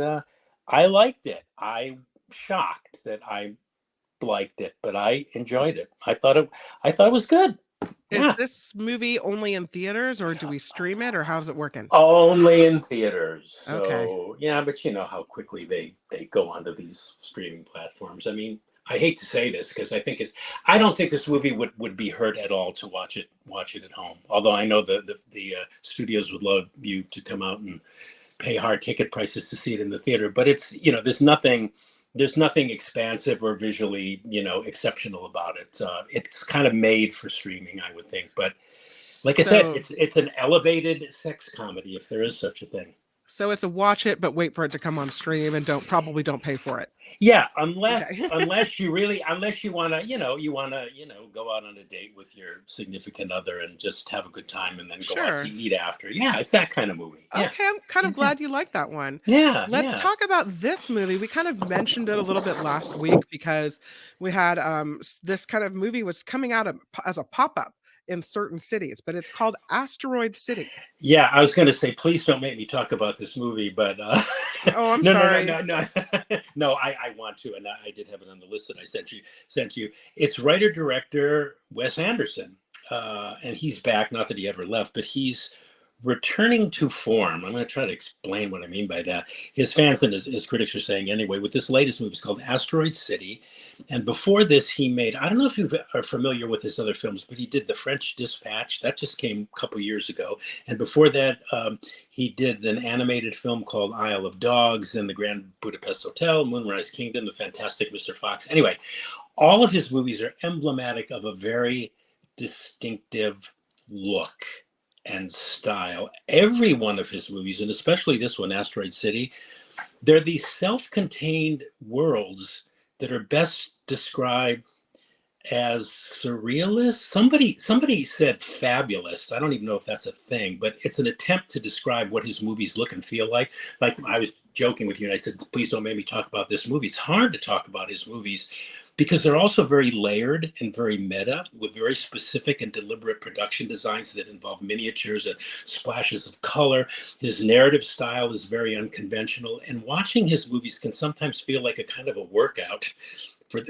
I liked it. I'm shocked that I liked it, but I enjoyed it. I thought it was good. is Yeah. this movie only in theaters, or do we stream it, or how's it working? Only in theaters. Okay. So yeah, but you know how quickly they go onto these streaming platforms. I mean, I hate to say this because I don't think this movie would be hurt at all to watch it at home. Although I know the studios would love you to come out and pay hard ticket prices to see it in the theater, but it's, there's nothing expansive or visually, exceptional about it. It's kind of made for streaming, I would think. But like I said, So it's an elevated sex comedy, if there is such a thing. so it's a watch it, but wait for it to come on stream, and don't pay for it. Yeah, unless Okay. unless you wanna, go out on a date with your significant other and just have a good time and then go out to Sure. eat after. Yeah, it's that kind of movie. Yeah. Okay, I'm kind of Yeah. glad you like that one. Yeah. Let's Yeah. talk about this movie. We kind of mentioned it a little bit last week because we had this kind of movie was coming out as a pop-up in certain cities, but it's called Asteroid City. Yeah, I was going to say, please don't make me talk about this movie, but Oh, I'm no, no, no, sorry. no, no, no. I want to, and I did have it on the list that I sent you. It's writer director Wes Anderson, and he's back. Not that he ever left, but he's returning to form. I'm going to try to explain what I mean by that. His fans and his critics are saying anyway. With this latest movie, it's called Asteroid City, and before this, he made. I don't know if you are familiar with his other films, but he did The French Dispatch. That just came a couple years ago, and before that, he did an animated film called Isle of Dogs, and The Grand Budapest Hotel, Moonrise Kingdom, The Fantastic Mr. Fox. Anyway, all of his movies are emblematic of a very distinctive look and style. Every one of his movies, and especially this one, Asteroid City, they're these self-contained worlds that are best described as surrealist. Somebody said fabulous. I don't even know if that's a thing, but it's an attempt to describe what his movies look and feel like. Like, I was joking with you and I said, please don't make me talk about this movie. It's hard to talk about his movies because they're also very layered and very meta, with very specific and deliberate production designs that involve miniatures and splashes of color. His narrative style is very unconventional, and watching his movies can sometimes feel like a kind of a workout for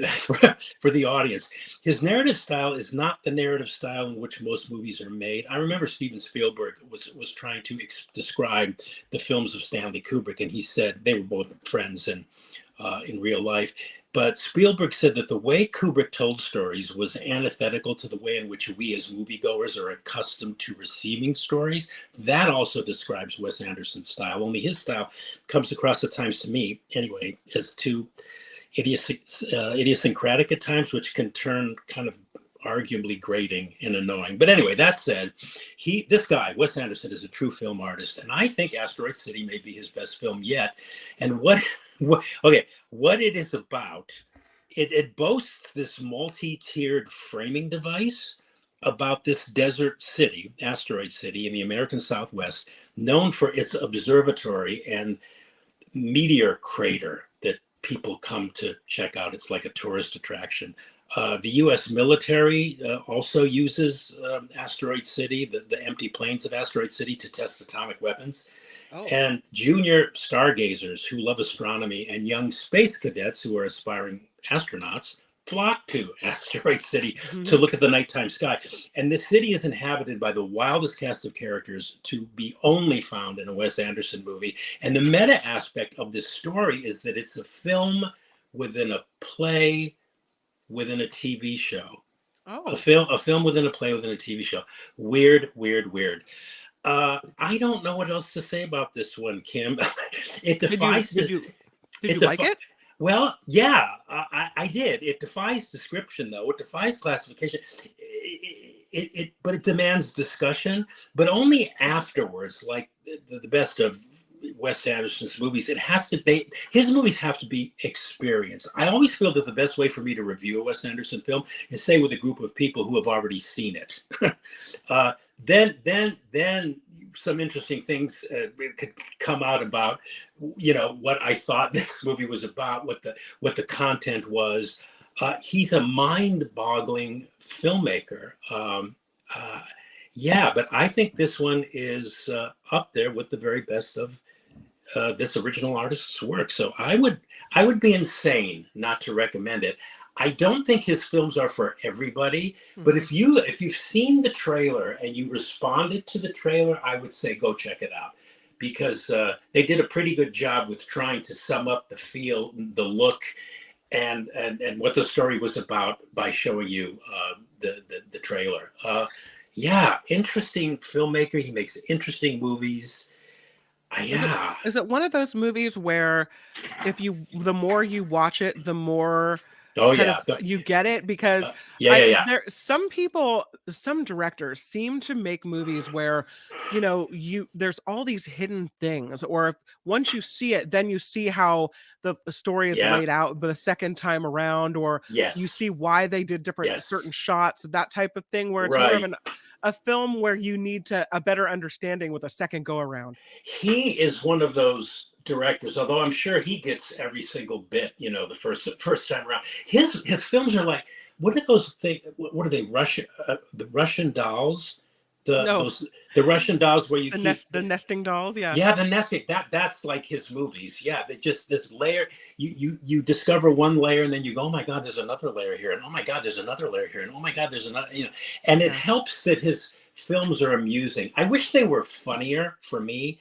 the audience. His narrative style is not the narrative style in which most movies are made. I remember Steven Spielberg was trying to describe the films of Stanley Kubrick, and he said they were both friends and in real life. But Spielberg said that the way Kubrick told stories was antithetical to the way in which we as moviegoers are accustomed to receiving stories. That also describes Wes Anderson's style, only his style comes across at times, to me anyway, as too idiosyncratic at times, which can turn kind of arguably grating and annoying. But anyway, that said, this guy, Wes Anderson, is a true film artist, and I think Asteroid City may be his best film yet. And what it is about, it boasts this multi-tiered framing device about this desert city, Asteroid City, in the American Southwest, known for its observatory and meteor crater that people come to check out. It's like a tourist attraction. The U.S. military also uses Asteroid City, the empty plains of Asteroid City, to test atomic weapons. Oh. And junior stargazers who love astronomy and young space cadets who are aspiring astronauts flock to Asteroid City to look at the nighttime sky. And the city is inhabited by the wildest cast of characters to be only found in a Wes Anderson movie. And the meta aspect of this story is that it's a film within a play, within a TV show. Oh, A film within a play within a TV show. Weird, weird, weird. I don't know what else to say about this one, Kim. It did you defies did the you did it you like defi- it? well, yeah, I did. It defies description, though. It defies classification. But it demands discussion, but only afterwards. Like the best of Wes Anderson's movies, his movies have to be experienced. I always feel that the best way for me to review a Wes Anderson film is say with a group of people who have already seen it. uh, then some interesting things could come out about what I thought this movie was about, what the content was. He's a mind-boggling filmmaker. Yeah, but I think this one is up there with the very best of this original artist's work. So I would be insane not to recommend it. I don't think his films are for everybody, but Mhm. if you've seen the trailer and you responded to the trailer, I would say go check it out, because they did a pretty good job with trying to sum up the feel, the look, and what the story was about by showing you the trailer. Yeah, interesting filmmaker. He makes interesting movies. Is it Yeah. is it one of those movies where the more you watch it, the more Oh kind of yeah. you get it? Because Yeah, yeah, yeah. some directors seem to make movies where, there's all these hidden things, or if once you see it, then you see how the story is Yeah. laid out the second time around, or you Yes. see why they did different Yes. certain shots, that type of thing, where it's more of Right. a film where you need a better understanding with a second go around. He is one of those directors, although I'm sure he gets every single bit, the first time around. His films are like, what are those things? What are they? Russian the Russian dolls, No, the Russian dolls where you keep the nesting dolls, yeah. yeah, the nesting, that's like his movies. Yeah, they just this layer. You discover one layer, and then you go, oh my God, there's another layer here, and oh my God, there's another layer here, and oh my God, there's another. And it Yeah. helps that his films are amusing. I wish they were funnier for me,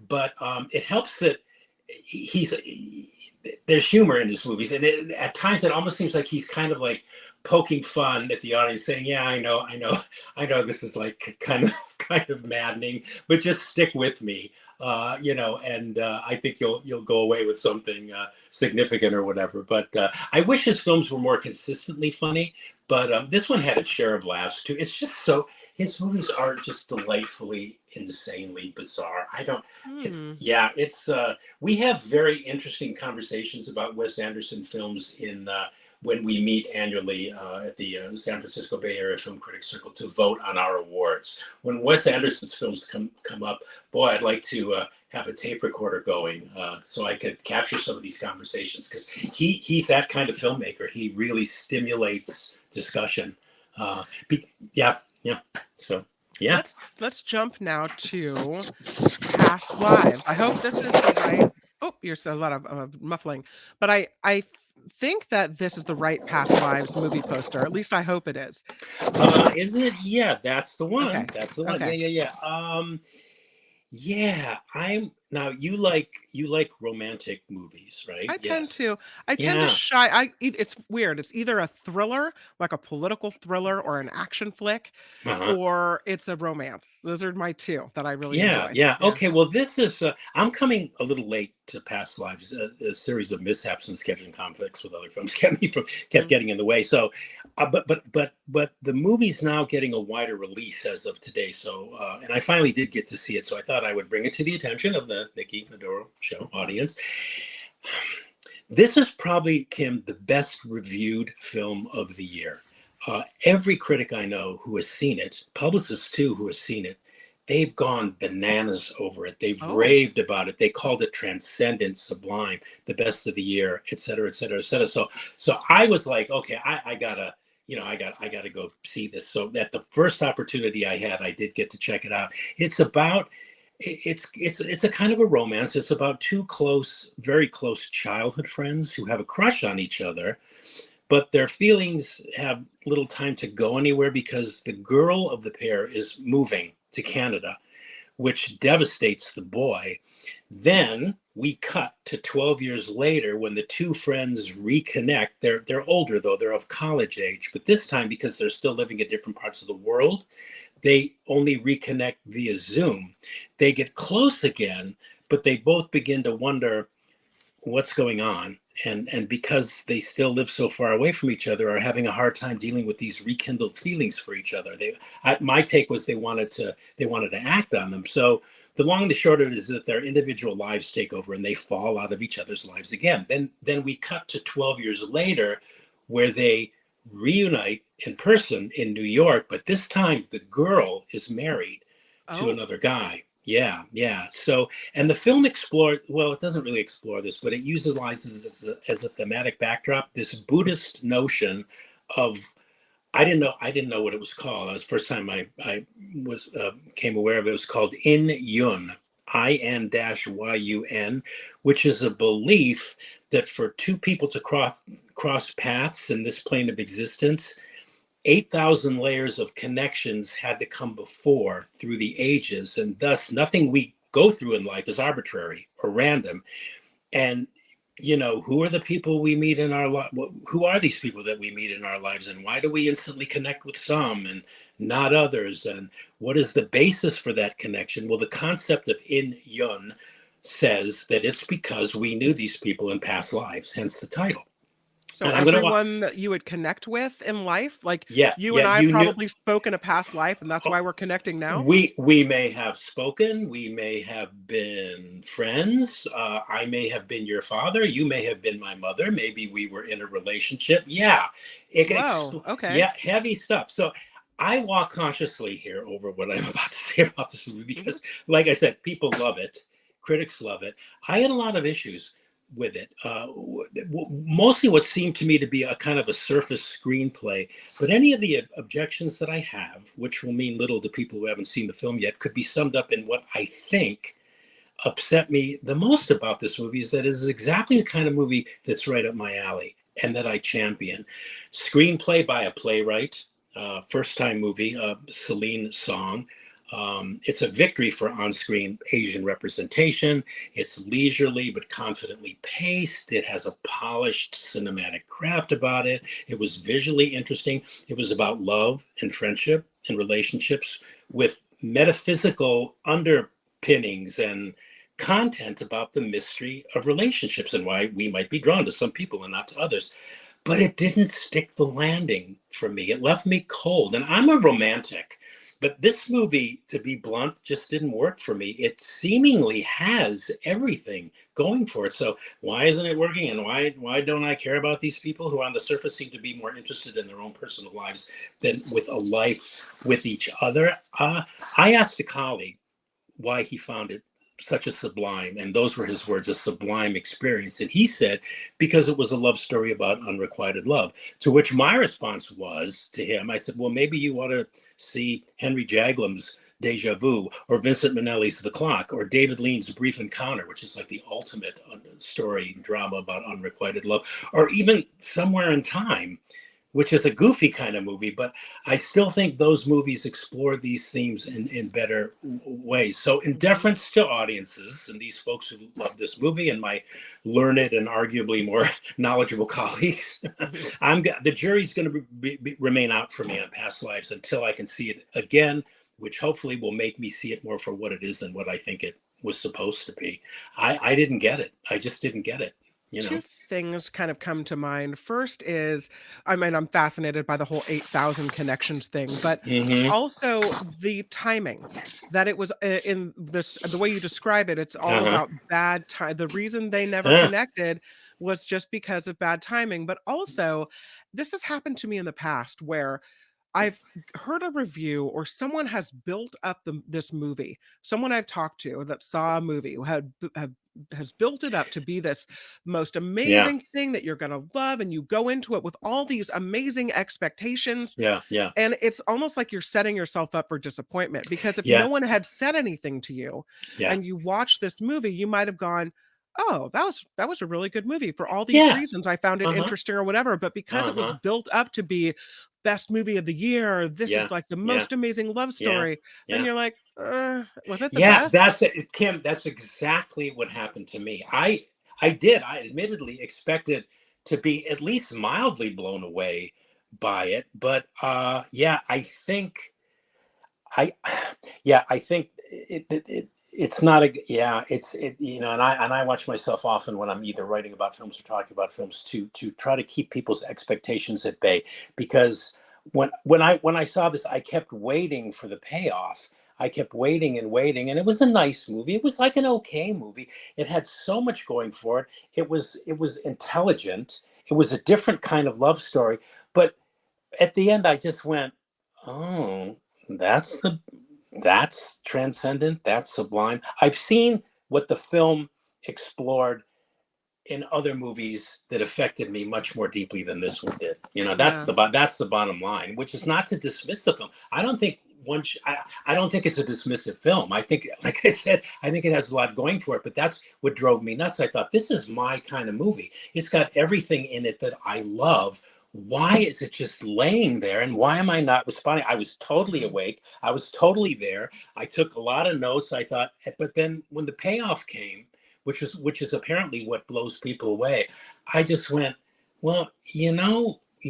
but it helps that there's humor in his movies, and at times it almost seems like he's kind of like poking fun at the audience, saying, "Yeah, I know, this is like kind of maddening, but just stick with me, and I think you'll go away with something significant or whatever." But I wish his films were more consistently funny. But this one had its share of laughs too. It's just so his movies are just delightfully, insanely bizarre. I don't. It's Hmm. yeah. It's we have very interesting conversations about Wes Anderson films in. When we meet annually at the San Francisco Bay Area Film Critics Circle to vote on our awards. When Wes Anderson's films come up, boy, I'd like to have a tape recorder going so I could capture some of these conversations, because he's that kind of filmmaker. He really stimulates discussion. Yeah, yeah. So yeah. Let's jump now to past lives. I hope this is the right. Oh, you're a lot of muffling, but I think that this is the right past lives movie poster. At least I hope it is. Isn't it? Yeah, that's the one. Okay, That's the one. Yeah, okay. yeah, yeah. Yeah. I'm now. You like romantic movies, right? I tend Yes. to I tend to Yeah. shy. It's weird. It's either a thriller, like a political thriller, or an action flick, Uh-huh. or it's a romance. Those are my two that I really Yeah, enjoy. yeah. Yeah. Okay, well, this is, I'm coming a little late to Past Lives. A series of mishaps and scheduling conflicts with other films kept Mm. getting in the way. So, but the movie's now getting a wider release as of today. So, and I finally did get to see it. So I thought I would bring it to the attention of the Nikki Maduro show audience. This is probably, Kim, the best reviewed film of the year. Every critic I know who has seen it, publicists too who has seen it, they've gone bananas over it. They've Oh. raved about it. They called it transcendent, sublime, the best of the year, et cetera, et cetera, et cetera. So I was like, okay, I gotta, I gotta go see this. So at the first opportunity I had, I did get to check it out. It's about it's a kind of a romance. It's about two very close childhood friends who have a crush on each other, but their feelings have little time to go anywhere because the girl of the pair is moving to Canada, which devastates the boy. Then we cut to 12 years later when the two friends reconnect. They're older though, they're of college age, but this time because they're still living in different parts of the world, they only reconnect via Zoom. They get close again, but they both begin to wonder what's going on. And because they still live so far away from each other, are having a hard time dealing with these rekindled feelings for each other. My take was they wanted to act on them. So the long and the short of it is that their individual lives take over and they fall out of each other's lives again. Then we cut to 12 years later, where they reunite in person in New York, but this time the girl is married to Oh, another guy. Yeah, yeah. So, and the film explored, well, it doesn't really explore this, but it utilizes as a thematic backdrop this Buddhist notion of, I didn't know what it was called. That was the first time I was came aware of it. It was called In Yun, IN-YUN, which is a belief that for two people to cross paths in this plane of existence, 8,000 layers of connections had to come before through the ages, and thus nothing we go through in life is arbitrary or random. And who are the people we meet in our life? Who are these people that we meet in our lives, and why do we instantly connect with some and not others? And what is the basis for that connection? Well, the concept of In Yun says that it's because we knew these people in past lives, hence the title. so And I'm going to, everyone that you would connect with in life, like yeah, you yeah, and I you knew. probably spoke in a past life, and that's Oh, why we're connecting now. we may have spoken, we may have been friends. I may have been your father, you may have been my mother, maybe we were in a relationship. Yeah, Whoa, okay. yeah, heavy stuff. So I walk consciously here over what I'm about to say about this movie Mhm. because, like I said, people love it, critics love it. I had a lot of issues with it. Mostly what seemed to me to be a kind of a surface screenplay. But any of the objections that I have, which will mean little to people who haven't seen the film yet, could be summed up in what I think upset me the most about this movie is that it is exactly the kind of movie that's right up my alley and that I champion. Screenplay by a playwright, first time movie, Celine Song. It's a victory for on-screen Asian representation. It's leisurely but confidently paced. It has a polished cinematic craft about it. It was visually interesting. It was about love and friendship and relationships with metaphysical underpinnings and content about the mystery of relationships and why we might be drawn to some people and not to others. But it didn't stick the landing for me. It left me cold. And I'm a romantic. But this movie, to be blunt, just didn't work for me. It seemingly has everything going for it. So why isn't it working? And why don't I care about these people who on the surface seem to be more interested in their own personal lives than with a life with each other? I asked a colleague why he found it such a sublime, and those were his words, a sublime experience. And he said, because it was a love story about unrequited love. To which my response was to him, I said, well, maybe you ought to see Henry Jaglam's Deja Vu, or Vincent Minnelli's The Clock, or David Lean's Brief Encounter, which is like the ultimate story drama about unrequited love, or even Somewhere in Time, which is a goofy kind of movie, but I still think those movies explore these themes in better ways. So in Mhm. deference to audiences and these folks who love this movie and my learned and arguably more knowledgeable colleagues, Mhm. the jury's going to remain out for me on past lives until I can see it again, which hopefully will make me see it more for what it is than what I think it was supposed to be. I didn't get it. I just didn't get it, you Two know? things kind of come to mind. First is, I mean, I'm fascinated by the whole 8,000 connections thing, but Mm-hmm. also the timing that it was in this, the way you describe it, it's all Uh-huh. about bad time. The reason they never Huh. connected was just because of bad timing. But also, this has happened to me in the past where I've heard a review or someone has built up this movie. Someone I've talked to that saw a movie has built it up to be this most Yeah. amazing thing that you're going to love, and you go into it with all these amazing expectations, Yeah, yeah, and it's almost like you're setting yourself up for disappointment, because if no yeah, one had said anything to you yeah, and you watched this movie, you might have gone, "Oh, that was a really good movie for all these yeah. reasons. I found it Uh-huh, interesting," or whatever. But because it was uh-huh. built up to be best movie of the year, this Yeah, is like the yeah, most amazing love yeah, story, then yeah. you're like, Was it the Yeah, best? that's it, Kim. That's exactly what happened to me. I admittedly expected to be at least mildly blown away by it, but yeah, I yeah, I think it's not a yeah, it's it you know, and I watch myself often when I'm either writing about films or talking about films to try to keep people's expectations at bay, because when I saw this, I kept waiting for the payoff. I kept waiting and waiting, and it was a nice movie. It was like an okay movie. It had so much going for it. It was intelligent. It was a different kind of love story, but at the end I just went, oh, that's the that's transcendent, that's sublime. I've seen what the film explored in other movies that affected me much more deeply than this one did. Yeah. That's the bottom line, which is not to dismiss the film. I don't think I don't think it's a dismissive film. I think, like I said, I think it has a lot going for it, but that's what drove me nuts. I thought, this is my kind of movie. It's got everything in it that I love. Why is it just laying there, and why am I not responding? I was totally Mhm. awake. I was totally there. I took a lot of notes. I thought, but then when the payoff came, which is apparently what blows people away, I just went, well,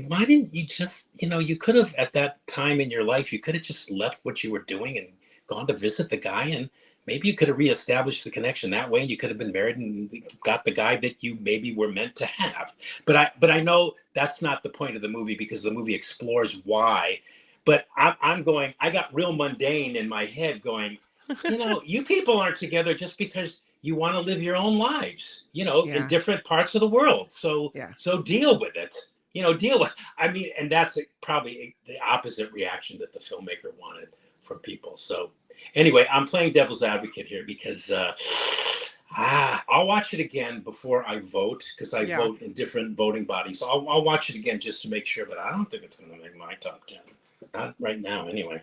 why didn't you just, you could have, at that time in your life, you could have just left what you were doing and gone to visit the guy, and maybe you could have reestablished the connection that way, and you could have been married and got the guy that you maybe were meant to have. But I know that's not the point of the movie, because the movie explores why. But I'm going, I got real mundane in my head going, you people aren't together just because you want to live your own lives, in Yeah. different parts of the world. So Yeah. so deal with it. Deal with. I mean, and that's probably the opposite reaction that the filmmaker wanted from people. So anyway, I'm playing devil's advocate here because I'll watch it again before I vote, because I Yeah. vote in different voting bodies. So I'll watch it again just to make sure, but I don't think it's going to make my top 10. Not right now, anyway.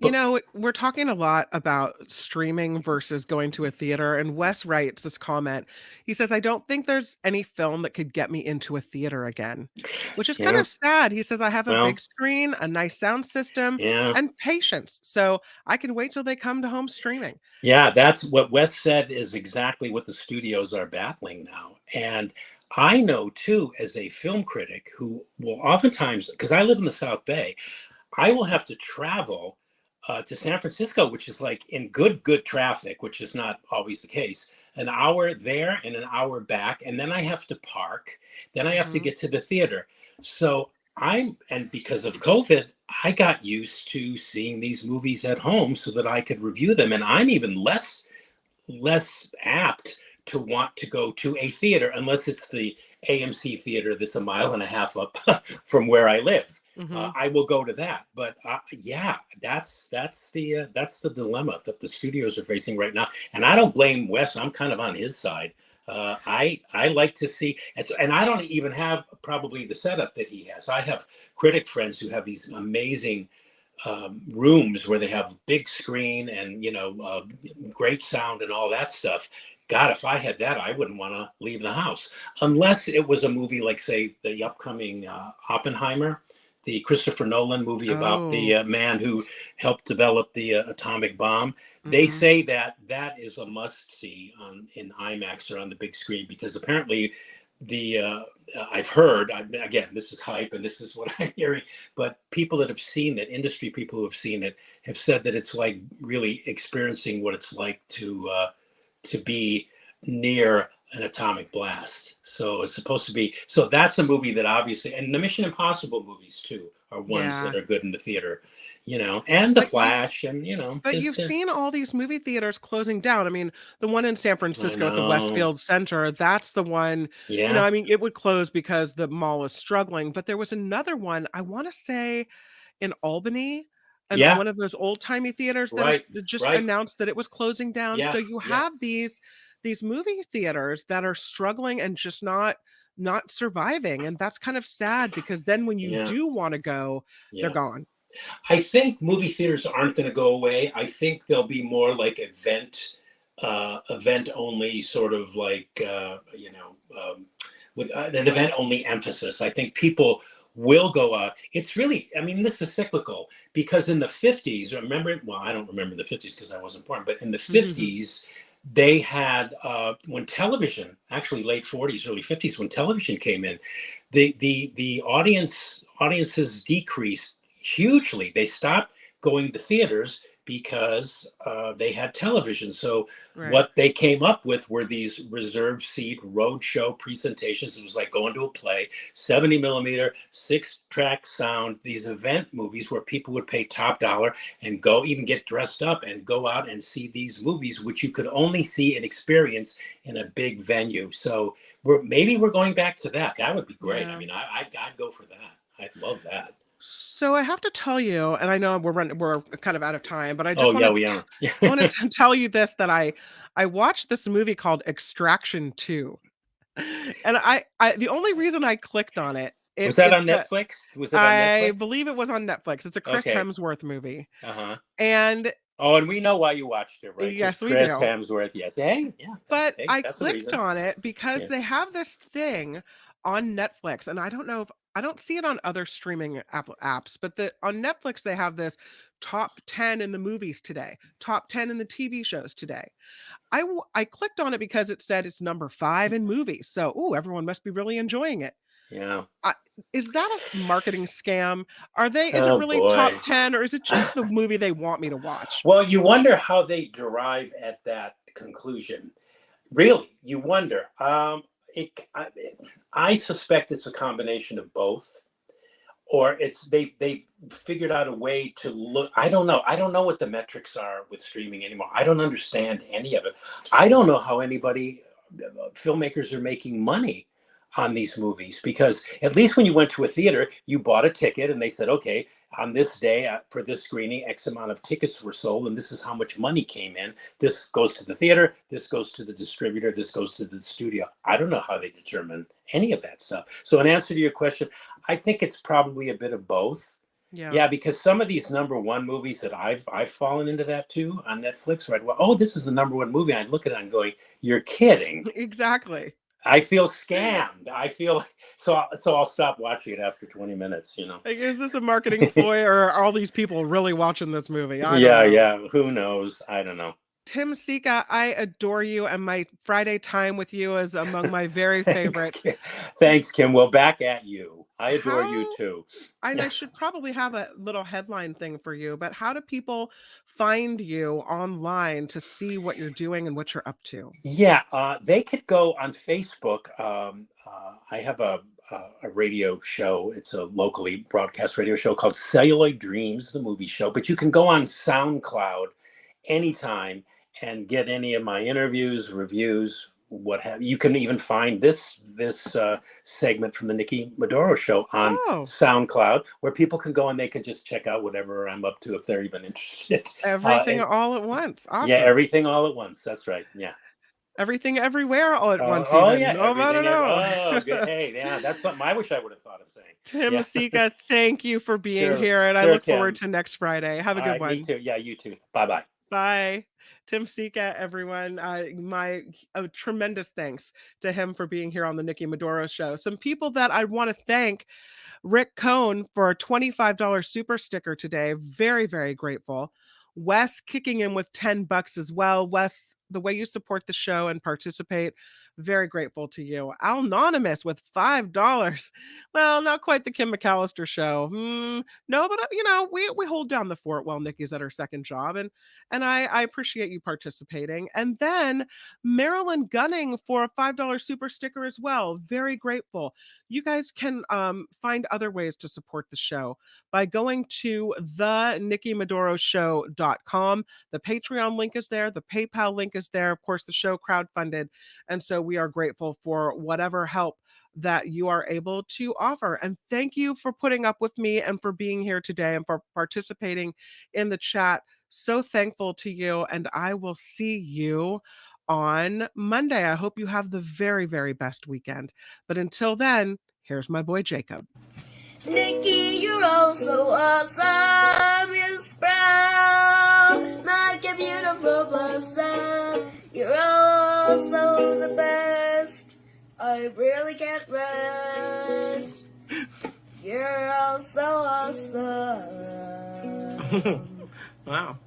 But We're talking a lot about streaming versus going to a theater, and Wes writes this comment. He says, I don't think there's any film that could get me into a theater again, which is kind yeah, of sad. He says, I have a well, big screen, a nice sound system, yeah. and patience. So I can wait till they come to home streaming. Yeah, that's what Wes said, is exactly what the studios are battling now. And I know too, as a film critic who will oftentimes, because I live in the South Bay, I will have to travel to San Francisco, which is like in good traffic, which is not always the case. An hour there and an hour back, and then I have to park. Then I have to Mhm. get to the theater. So and because of COVID, I got used to seeing these movies at home so that I could review them. And I'm even less apt to want to go to a theater unless it's the AMC theater that's a mile and a half up from where I live. Mhm. I will go to that. But yeah, that's the dilemma that the studios are facing right now. And I don't blame Wes. I'm kind of on his side. I like to see, and I don't even have probably the setup that he has. I have critic friends who have these amazing rooms where they have big screen and great sound and all that stuff. God, if I had that, I wouldn't want to leave the house, unless it was a movie like, say, the upcoming Oppenheimer, the Christopher Nolan movie about the Oh. man who helped develop the atomic bomb. They Mhm. say that that is a must see on in IMAX or on the big screen, because apparently the I've heard, again, this is hype and this is what I'm hearing, but people that have seen it, industry people who have seen it, have said that it's like really experiencing what it's like to be near an atomic blast. So it's supposed to be. So that's a movie that obviously, and the Mission Impossible movies too are ones Yeah. that are good in the theater, and The But you Flash, and But you've seen all these movie theaters closing down. I mean, the one in San I Francisco at the know, Westfield Center, that's the one, yeah, it would close because the mall is struggling, but there was another one, I wanna say in Albany, and yeah, one of those old-timey theaters right, that just right, announced that it was closing down. yeah, So you yeah, have these movie theaters that are struggling and just not surviving, and that's kind of sad because then when you yeah, do wanna go, they're yeah. gone. I think movie theaters aren't going to go away. I think they'll be more like event only, sort of like with an event only emphasis. I think people will go out. It's really, I mean, this is cyclical because in the 50s, remember, well, I don't remember the 50s because I wasn't born, but in the 50s, they had, when television, actually late 40s, early 50s, when television came in, the audiences decreased hugely. They stopped going to theaters because they had television. So Right. what they came up with were these reserved seat roadshow presentations. It was like going to a play, 70 millimeter, 6-track sound, these event movies where people would pay top dollar and go even get dressed up and go out and see these movies, which you could only see and experience in a big venue. So maybe we're going back to that. That would be great. I Yeah. mean, I'd go for that. I'd love that. So I have to tell you, and I know we're kind of out of time, but I Oh just yeah, wanted we are. I wanted to tell you this, that I watched this movie called Extraction 2. And I the only reason I clicked on it, Was that it's on the Netflix? Was it on I Netflix? believe it was on Netflix. It's a Chris Okay. Hemsworth movie. Uh-huh. And Oh, and we know why you watched it, right? Because yes, we Chris do. Hemsworth. Yes. Hey, yeah. But I That's a clicked reason. on it because Yeah. they have this thing on Netflix, and I don't know if I don't see it on other streaming apps, but on Netflix they have this top 10 in the movies today, top 10 in the TV shows today. I clicked on it because it said it's number 5 in movies. So, everyone must be really enjoying it. Yeah. I Is that a marketing scam? Is it Oh really top boy. 10, or is it just the movie they want me to watch? Well, you wonder how they derive at that conclusion. Really, you wonder. I suspect it's a combination of both, or it's they figured out a way to look. I don't know what the metrics are with streaming anymore. I don't understand any of it. I don't know how anybody, filmmakers, are making money on these movies, because at least when you went to a theater, you bought a ticket and they said, okay, on this day, for this screening, X amount of tickets were sold and this is how much money came in. This goes to the theater, this goes to the distributor, this goes to the studio. I don't know how they determine any of that stuff. So in answer to your question, I think it's probably a bit of both. Yeah. Yeah, because some of these number one movies that I've fallen into that too on Netflix, right? Well, oh, this is the number one movie. I'd look at it and going, "You're kidding." Exactly. I feel scammed. I feel so I'll stop watching it after 20 minutes, Like, is this a marketing ploy, or are all these people really watching this movie? I don't Yeah, know. yeah. Who knows? I don't know. Tim Sika, I adore you, and my Friday time with you is among my very Thanks, favorite. Kim. Thanks, Kim. Well, back at you. I adore you How too. And I should probably have a little headline thing for you, but how do people find you online to see what you're doing and what you're up to? Yeah, they could go on Facebook. I have a radio show. It's a locally broadcast radio show called Celluloid Dreams, the movie show. But you can go on SoundCloud anytime and get any of my interviews, reviews, what have you. Can even find this segment from the Nikki Maduro show on Oh, SoundCloud, where people can go and they can just check out whatever I'm up to if they're even interested. everything And all at once. yeah, Awesome. everything all at once. That's right. Yeah. Everything everywhere all at once, Oh even. yeah, Oh, I don't everything ever. know. Oh, good. Hey, yeah, that's something I wish I would have thought of saying. Tim Yeah, Sika, thank you for being sure, here, and I sure, look forward Kim. to next Friday. Have a All good right, me one. too. Yeah, you too. Bye bye. Bye. Tim Sika, everyone. My tremendous thanks to him for being here on the Nikki Maduro show. Some people that I want to thank: Rick Cohn for a $25 super sticker today. Very, very grateful. Wes kicking in with $10 as well. Wes, the way you support the show and participate, very grateful to you. Al Anonymous with $5. Well, not quite the Kim McAllister show. No, but we hold down the fort while Nikki's at her second job, and I appreciate you participating. And then Marilyn Gunning for a $5 super sticker as well. Very grateful. You guys can find other ways to support the show by going to thenikkimaduroshow.com. The Patreon link is there. The PayPal link is there. Of course, the show crowdfunded. And so we are grateful for whatever help that you are able to offer. And thank you for putting up with me and for being here today and for participating in the chat. So thankful to you. And I will see you on Monday. I hope you have the very, very best weekend. But until then, here's my boy Jacob. Nikki, you're all so awesome. You're sprout like a beautiful blossom. You're also the best. I really can't rest. You're all so awesome. Wow.